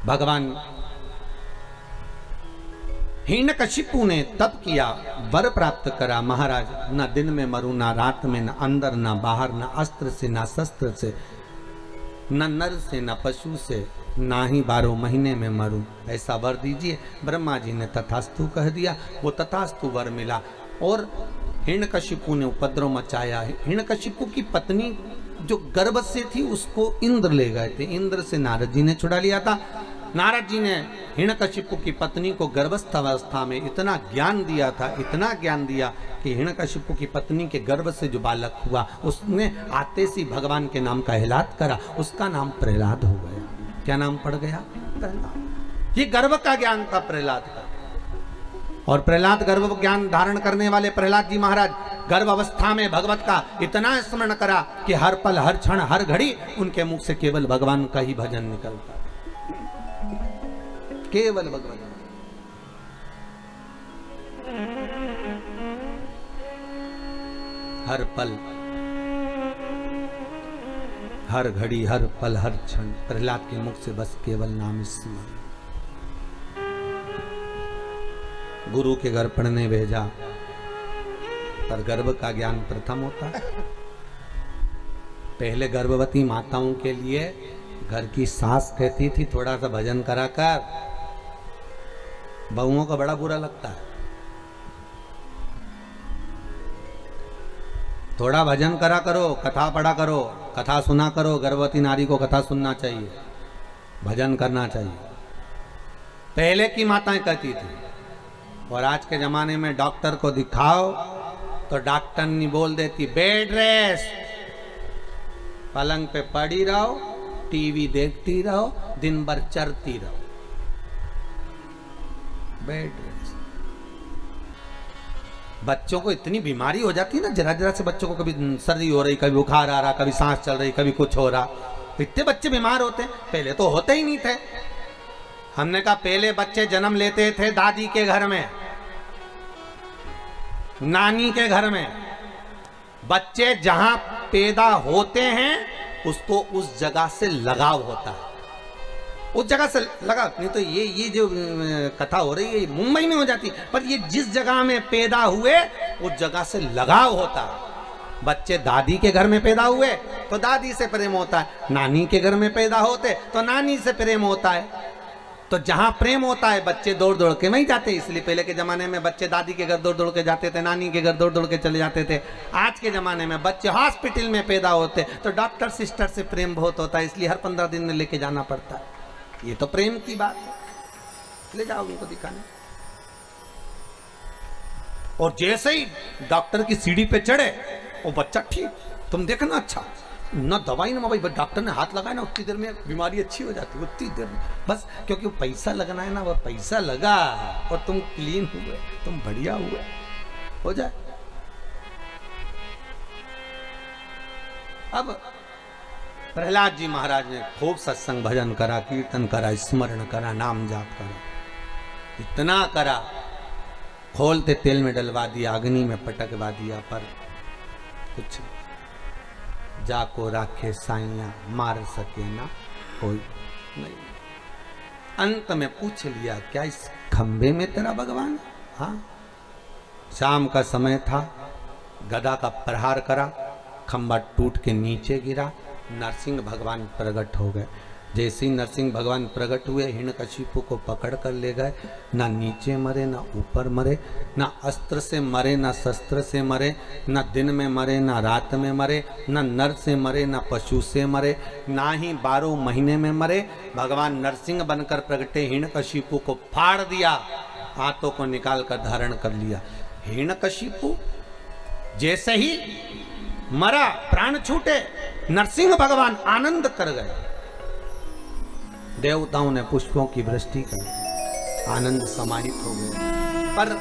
भगवान हिरण्यकशिपु ने तप किया, वर प्राप्त करा, महाराज न दिन में मरूं, ना रात में, न अंदर न बाहर, न अस्त्र से न शस्त्र से, न नर से न पशु से, ना ही 12 महीने में मरूं, ऐसा वर दीजिए। ब्रह्मा जी ने तथास्तु कह दिया, वो तथास्तु वर मिला। और हिरण्यकशिपु ने उपद्रव मचाया। हिरण्यकशिपु की पत्नी जो गर्भ से थी उसको इंद्र ले गए थे, इंद्र से नारद जी ने छुड़ा लिया था। नारद जी ने हिरण्यकशिपु की पत्नी को गर्भस्थ अवस्था में इतना ज्ञान दिया था, इतना ज्ञान दिया कि हिरण्यकशिपु की पत्नी के गर्भ से जो बालक हुआ उसने आते सी भगवान के नाम का हिलात करा, उसका नाम प्रहलाद हो गया। क्या नाम पड़ गया? प्रहलाद। ये गर्भ का ज्ञान था प्रहलाद का। और प्रहलाद गर्भ ज्ञान धारण करने वाले प्रहलाद जी महाराज गर्भ अवस्था में भगवत का इतना स्मरण करा कि हर पल हर क्षण हर घड़ी उनके मुख से केवल भगवान का ही भजन निकलता, केवल भगवान। हर पल हर घड़ी हर पल हर क्षण प्रहलाद के मुख से बस केवल नाम स्मरण। गुरु के घर पढ़ने भेजा पर गर्भ का ज्ञान प्रथम होता है। पहले गर्भवती माताओं के लिए घर की सास कहती थी थोड़ा सा भजन करा कर, बहुओं का बड़ा बुरा लगता है, थोड़ा भजन करा करो, कथा पढ़ा करो, कथा सुना करो। गर्भवती नारी को कथा सुनना चाहिए, भजन करना चाहिए, पहले की माताएं कहती थी। और आज के जमाने में डॉक्टर को दिखाओ तो डॉक्टर नहीं बोल देती बेड रेस्ट, पलंग पे पड़ी रहो, टीवी देखती रहो, दिन भर चरती रहो, बेड रेस्ट। बच्चों को इतनी बीमारी हो जाती है ना, जरा जरा से बच्चों को कभी सर्दी हो रही, कभी बुखार आ रहा, कभी सांस चल रही, कभी कुछ हो रहा, इतने बच्चे बीमार होते हैं। पहले तो होते ही नहीं थे। हमने कहा पहले बच्चे जन्म लेते थे दादी के घर में, नानी के घर में। बच्चे जहां पैदा होते हैं उसको उस जगह से लगाव होता है, उस जगह से लगाव। नहीं तो ये जो कथा हो रही है मुंबई में हो जाती, पर ये जिस जगह में पैदा हुए उस जगह से लगाव होता है। बच्चे दादी के घर में पैदा हुए तो दादी से प्रेम होता है, नानी के घर में पैदा होते तो नानी से प्रेम होता है। तो जहां प्रेम होता है बच्चे दौड़ दौड़ के वहीं जाते। इसलिए पहले के जमाने में बच्चे दादी के घर दौड़ दौड़ के जाते थे, नानी के घर दौड़ दौड़ के चले जाते थे। आज के जमाने में बच्चे हॉस्पिटल में पैदा होते तो डॉक्टर सिस्टर से प्रेम बहुत होता है, इसलिए हर 15 दिन में लेके जाना पड़ता है। ये तो प्रेम की बात है, ले जाओ उनको दिखाने। और जैसे ही डॉक्टर की सीढ़ी पे चढ़े वो बच्चा ठीक, तुम देखना अच्छा ना दवाई ना भाई, डॉक्टर ने हाथ लगाया ना उतनी देर में बीमारी अच्छी हो जाती है, उतनी देर में बस। क्योंकि वो पैसा लगना है ना, वो पैसा लगा और तुम क्लीन हुए, तुम बढ़िया हुए, हो जाए। अब प्रहलाद जी महाराज ने खूब सत्संग भजन करा, कीर्तन करा, स्मरण करा, नाम जाप करा, इतना करा, खोलते तेल में डलवा दिया, अग्नि में पटकवा दिया, पर कुछ जाको राखे साइया मार सके ना कोई नहीं। अंत में पूछ लिया, क्या इस खंबे में तेरा भगवान? हाँ। शाम का समय था, गदा का प्रहार करा, खंबा टूट के नीचे गिरा, नरसिंह भगवान प्रकट हो गए। जैसे ही नरसिंह भगवान प्रकट हुए, हिरण्यकशिपु को पकड़ कर ले गए। ना नीचे मरे, ना ऊपर मरे, ना अस्त्र से मरे, ना शस्त्र से मरे, ना दिन में मरे, ना रात में मरे, ना नर से मरे, ना पशु से मरे, ना ही 12 महीने में मरे। भगवान नरसिंह बनकर प्रगटे, हिरण्यकशिपु को फाड़ दिया, हाथों को निकाल कर धारण कर लिया। हिरण्यकशिपु जैसे ही मरा, प्राण छूटे, नरसिंह भगवान आनंद कर गए। देवताओं ने पुष्पों की वृष्टि कर, आनंद समाहित हो गए। पर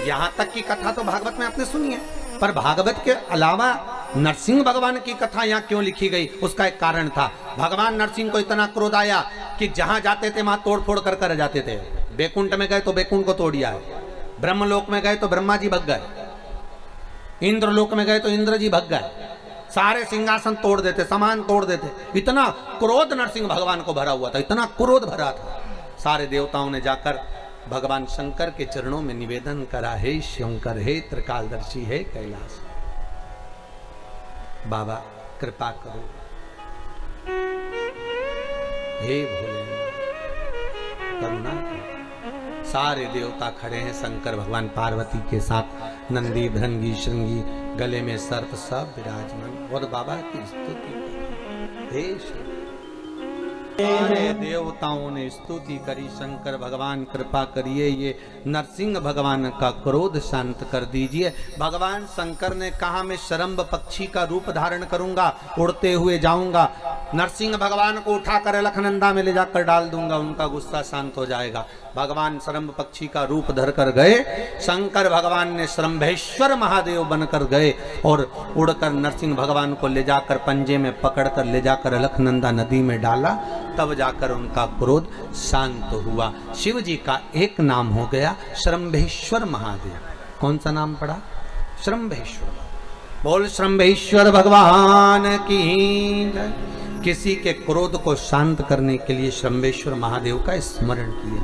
यहां तक की कथा तो भागवत में आपने सुनी है, पर भागवत के अलावा नरसिंह भगवान की कथा यहाँ क्यों लिखी गई, उसका एक कारण था। भगवान नरसिंह को इतना क्रोध आया कि जहां जाते थे वहां तोड़ फोड़ कर रह जाते थे। बैकुंठ में गए तो बैकुंठ को तोड़िया है, ब्रह्मलोक में गए तो ब्रह्मा जी भग गए, इंद्रलोक में गए तो इंद्र जी भग गए, सारे सिंहासन तोड़ देते, सामान तोड़ देते। इतना क्रोध नरसिंह भगवान को भरा हुआ था, इतना क्रोध भरा था। सारे देवताओं ने जाकर भगवान शंकर के चरणों में निवेदन करा, हे शंकर, हे त्रिकालदर्शी, हे कैलाश बाबा कृपा करो, हे भोलेनाथ करुणा करो। सारे देवता खड़े हैं, शंकर भगवान पार्वती के साथ, नंदी भृंगी श्रृंगी, गले में सर्प सब विराजमान, और बाबा की स्तुति करी। सारे देवताओं ने स्तुति करी, शंकर भगवान कृपा करिए, ये नरसिंह भगवान का क्रोध शांत कर दीजिए। भगवान शंकर ने कहा, मैं शरम्भ पक्षी का रूप धारण करूंगा, उड़ते हुए जाऊंगा, नरसिंह भगवान को उठाकर अलखनंदा में ले जाकर डाल दूंगा, उनका गुस्सा शांत हो जाएगा। भगवान शरम्भ पक्षी का रूप धर कर गए, शंकर भगवान ने शरम्भेश्वर महादेव बनकर गए और उड़कर नरसिंह भगवान को ले जाकर पंजे में पकड़कर ले जाकर अलखनंदा नदी में डाला, तब जाकर उनका क्रोध शांत हुआ। शिव जी का एक नाम हो गया शरम्भेश्वर महादेव। कौन सा नाम पड़ा? शरम्भेश्वर। बोल शरम्भेश्वर भगवान की जय। किसी के क्रोध को शांत करने के लिए शरम्भेश्वर महादेव का स्मरण किया,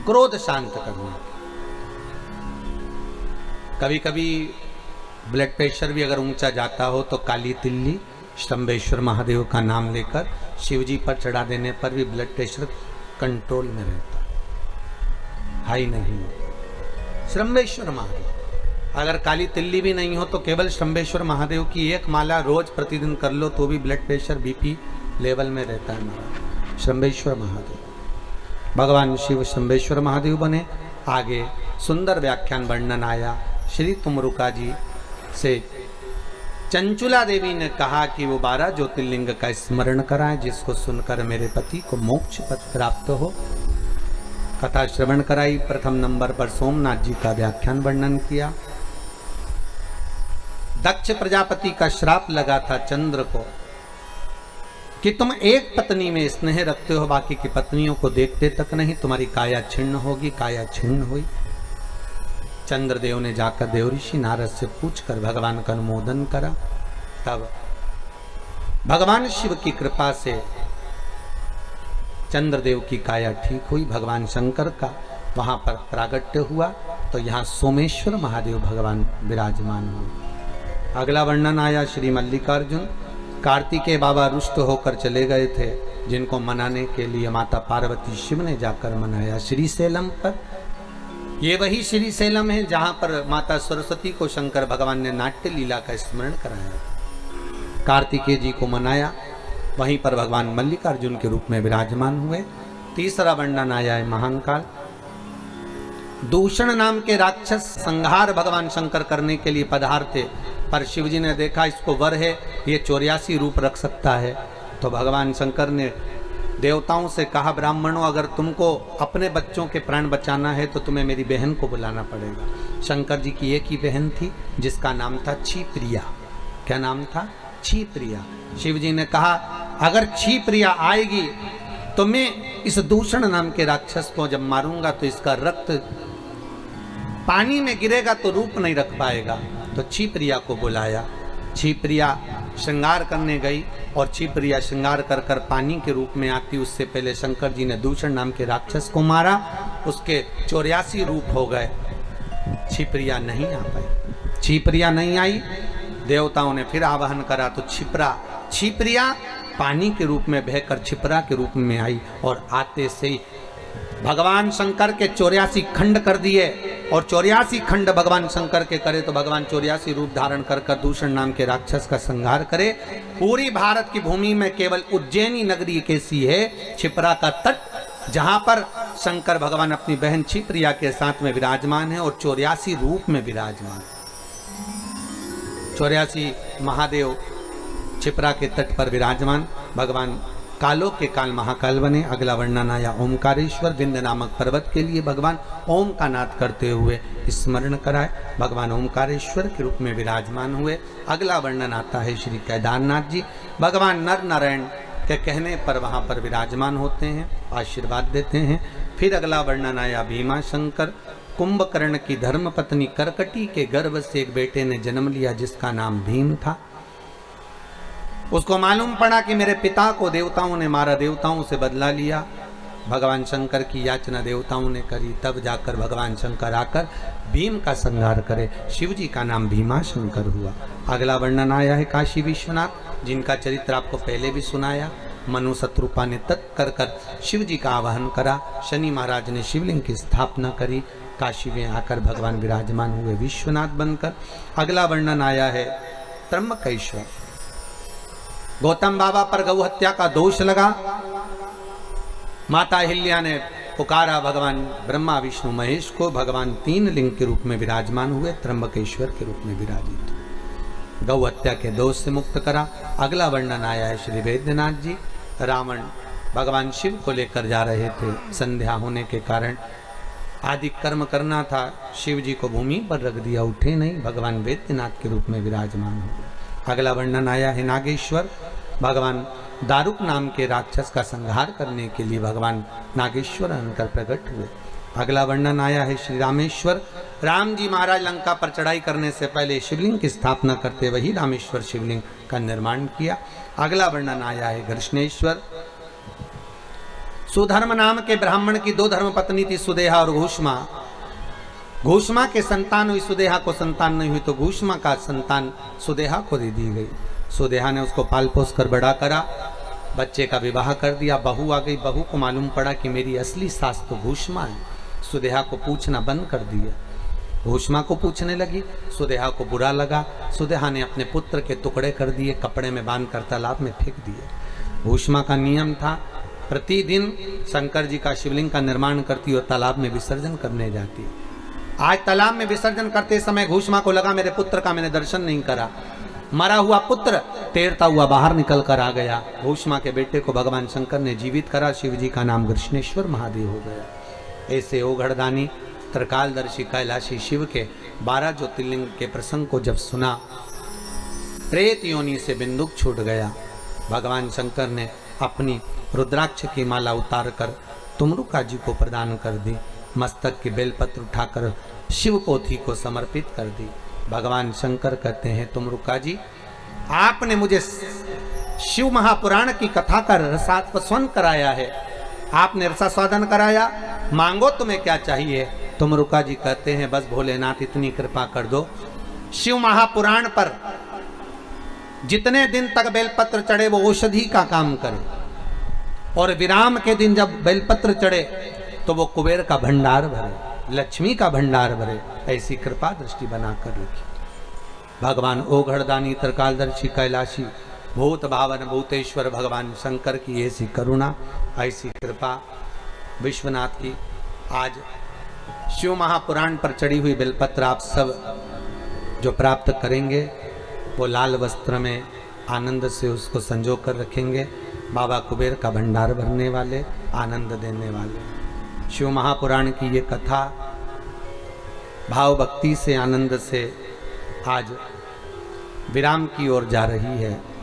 क्रोध शांत करना। कभी कभी ब्लड प्रेशर भी अगर ऊंचा जाता हो तो काली तिल्ली शंभेश्वर महादेव का नाम लेकर शिवजी पर चढ़ा देने पर भी ब्लड प्रेशर कंट्रोल में रहता, हाई नहीं हो। शंभेश्वर महादेव, अगर काली तिल्ली भी नहीं हो तो केवल शंभेश्वर महादेव की एक माला रोज प्रतिदिन कर लो तो भी ब्लड प्रेशर बीपी लेवल में रहता है हमारा। शंभेश्वर महादेव, भगवान शिव शंभेश्वर महादेव बने। आगे सुंदर व्याख्यान वर्णन आया श्री तुमरुका जी से। चंचुला देवी ने कहा कि वो 12 ज्योतिर्लिंग का स्मरण कराएं, जिसको सुनकर मेरे पति को मोक्ष पद प्राप्त हो। कथा श्रवण कराई। प्रथम नंबर पर सोमनाथ जी का व्याख्यान वर्णन किया। दक्ष प्रजापति का श्राप लगा था चंद्र को कि तुम एक पत्नी में स्नेह रखते हो, बाकी की पत्नियों को देखते तक नहीं, तुम्हारी काया छिन्न होगी। काया छिन्न हुई। चंद्रदेव ने जाकर देवऋषि नारद से पूछकर भगवान का अनुमोदन करा। तब भगवान शिव की कृपा से चंद्रदेव की काया ठीक हुई। भगवान शंकर का वहां पर प्रागट्य हुआ तो यहाँ सोमेश्वर महादेव भगवान विराजमान हुए। अगला वर्णन आया श्री मल्लिकार्जुन। कार्तिकेय बाबा रुष्ट होकर चले गए थे, जिनको मनाने के लिए माता पार्वती शिव ने जाकर मनाया श्रीशैलम पर। ये वही श्रीशैलम है जहां पर माता सरस्वती को शंकर भगवान ने नाट्य लीला का स्मरण कराया। कार्तिकेय जी को मनाया, वहीं पर भगवान मल्लिकार्जुन के रूप में विराजमान हुए। तीसरा वर्णन आया है महाकाल। दूषण नाम के राक्षस संहार भगवान शंकर करने के लिए पधारते, पर शिवजी ने देखा इसको वर है, ये 84 रूप रख सकता है। तो भगवान शंकर ने देवताओं से कहा, ब्राह्मणों अगर तुमको अपने बच्चों के प्राण बचाना है तो तुम्हें मेरी बहन को बुलाना पड़ेगा। शंकर जी की एक ही बहन थी जिसका नाम था क्षिप्रिया। क्या नाम था? क्षिप्रिया। शिव जी ने कहा अगर क्षिप्रिया आएगी तो मैं इस दूषण नाम के राक्षस को जब मारूंगा तो इसका रक्त पानी में गिरेगा तो रूप नहीं रख पाएगा। तो क्षिप्रिया को बुलाया। क्षिप्रिया श्रृंगार करने गई और क्षिप्रिया श्रृंगार कर कर पानी के रूप में आती। उससे पहले शंकर जी ने दूषण नाम के राक्षस को मारा, उसके 84 रूप हो गए। क्षिप्रिया नहीं आ पाई। क्षिप्रिया नहीं आई, देवताओं ने फिर आवाहन करा तो क्षिप्रिया पानी के रूप में बहकर छिपरा के रूप में आई और आते से ही भगवान शंकर के 84 खंड कर दिए। और 84 खंड भगवान शंकर के करे तो भगवान 84 रूप धारण कर कर दूषण नाम के राक्षस का संहार करे। पूरी भारत की भूमि में केवल उज्जैनी नगरी कैसी है, छिपरा का तट, जहां पर शंकर भगवान अपनी बहन क्षिप्रिया के साथ में विराजमान है और 84 रूप में विराजमान। 84 महादेव छिपरा के तट पर विराजमान। भगवान कालों के काल महाकाल बने। अगला वर्णन आया ओमकारेश्वर। विंध्य नामक पर्वत के लिए भगवान ओम का नाद करते हुए स्मरण कराए। भगवान ओमकारेश्वर के रूप में विराजमान हुए। अगला वर्णन आता है श्री केदारनाथ जी। भगवान नर नारायण के कहने पर वहाँ पर विराजमान होते हैं, आशीर्वाद देते हैं। फिर अगला वर्णन आया भीमा शंकर। कुंभकर्ण की धर्म पत्नी करकटी के गर्भ से एक बेटे ने जन्म लिया जिसका नाम भीम था। उसको मालूम पड़ा कि मेरे पिता को देवताओं ने मारा, देवताओं से बदला लिया। भगवान शंकर की याचना देवताओं ने करी, तब जाकर भगवान शंकर आकर भीम का संहार करे। शिव जी का नाम भीमा शंकर हुआ। अगला वर्णन आया है काशी विश्वनाथ, जिनका चरित्र आपको पहले भी सुनाया। मनु शत्रुपा ने तत्कर कर शिव जी का आवाहन करा। शनि महाराज ने शिवलिंग की स्थापना करी। काशी में आकर भगवान विराजमान हुए विश्वनाथ बनकर। अगला वर्णन आया है त्र्यंबकेश्वर। गौतम बाबा पर गौ हत्या का दोष लगा। माता अहिल्या ने पुकारा भगवान ब्रह्मा विष्णु महेश को। भगवान 3 लिंग के रूप में विराजमान हुए, त्र्यंबकेश्वर के रूप में विराजित, गौ हत्या के दोष से मुक्त करा। अगला वर्णन आया है श्री वैद्यनाथ जी। रावण भगवान शिव को लेकर जा रहे थे, संध्या होने के कारण आदि कर्म करना था, शिव जी को भूमि पर रख दिया, उठे नहीं, भगवान वैद्यनाथ के रूप में विराजमान हुए। अगला वर्णन आया है नागेश्वर। भगवान दारुक नाम के राक्षस का संहार करने के लिए भगवान नागेश्वर अंतर प्रकट हुए। अगला वर्णन आया है श्री रामेश्वर। राम जी महाराज लंका पर चढ़ाई करने से पहले शिवलिंग की स्थापना करते वही रामेश्वर शिवलिंग का निर्माण किया। अगला वर्णन आया है घृष्णेश्वर। सुधर्म नाम के ब्राह्मण की 2 धर्म पत्नी थी, सुदेहा और घूष्मा। घूष्मा के संतान हुई, सुदेहा को संतान नहीं हुई, तो घूष्मा का संतान सुदेहा को दे दी गई। सुदेहा ने उसको पाल पोस कर बड़ा करा, बच्चे का विवाह कर दिया। बहू आ गई, बहू को मालूम पड़ा कि मेरी असली सास तो घूष्मा है। सुदेहा को पूछना बंद कर दिया, घूष्मा को पूछने लगी। सुदेहा को बुरा लगा। सुदेहा ने अपने पुत्र के टुकड़े कर दिए, कपड़े में बांध कर तालाब में फेंक दिए। घूष्मा का नियम था प्रतिदिन शंकर जी का शिवलिंग का निर्माण करती और तालाब में विसर्जन करने जाती। आज तालाब में विसर्जन करते समय घूष्मा को लगा मेरे पुत्र का मैंने दर्शन नहीं करा। मरा हुआ पुत्र तैरता हुआ बाहर निकल कर आ गया। घूष्मा के बेटे को भगवान शंकर ने जीवित करा। शिव जी का नाम कृष्णेश्वर महादेव हो गया। ऐसे ओघड़दानी त्रिकालदर्शी कैलाशी शिव के 12 ज्योतिर्लिंग के प्रसंग को जब सुना, प्रेत योनि से बिंदुक छूट गया। भगवान शंकर ने अपनी रुद्राक्ष की माला उतार कर तुमरुका जी को प्रदान कर दी। मस्तक की बेलपत्र उठाकर शिव पोथी को समर्पित कर दी। भगवान शंकर कहते हैं तुमरुका जी, आपने मुझे शिव महापुराण की कथा का रसास्वादन कराया है, आपने रसास्वादन कराया, मांगो तुम्हें क्या चाहिए। तुमरुका जी कहते हैं बस भोलेनाथ इतनी कृपा कर दो, शिव महापुराण पर जितने दिन तक बेलपत्र चढ़े वो औषधि का काम करे, और विराम के दिन जब बेलपत्र चढ़े तो वो कुबेर का भंडार भरे, लक्ष्मी का भंडार भरे। ऐसी कृपा दृष्टि बनाकर रखी। भगवान ओघड़दानी त्रिकालदर्शी कैलाशी भूत भावन भूतेश्वर भगवान शंकर की ऐसी करुणा, ऐसी कृपा विश्वनाथ की। आज शिव महापुराण पर चढ़ी हुई बेलपत्र आप सब जो प्राप्त करेंगे वो लाल वस्त्र में आनंद से उसको संजो कर रखेंगे। बाबा कुबेर का भंडार भरने वाले, आनंद देने वाले। शिव महापुराण की ये कथा भाव भक्ति से, आनंद से आज विराम की ओर जा रही है।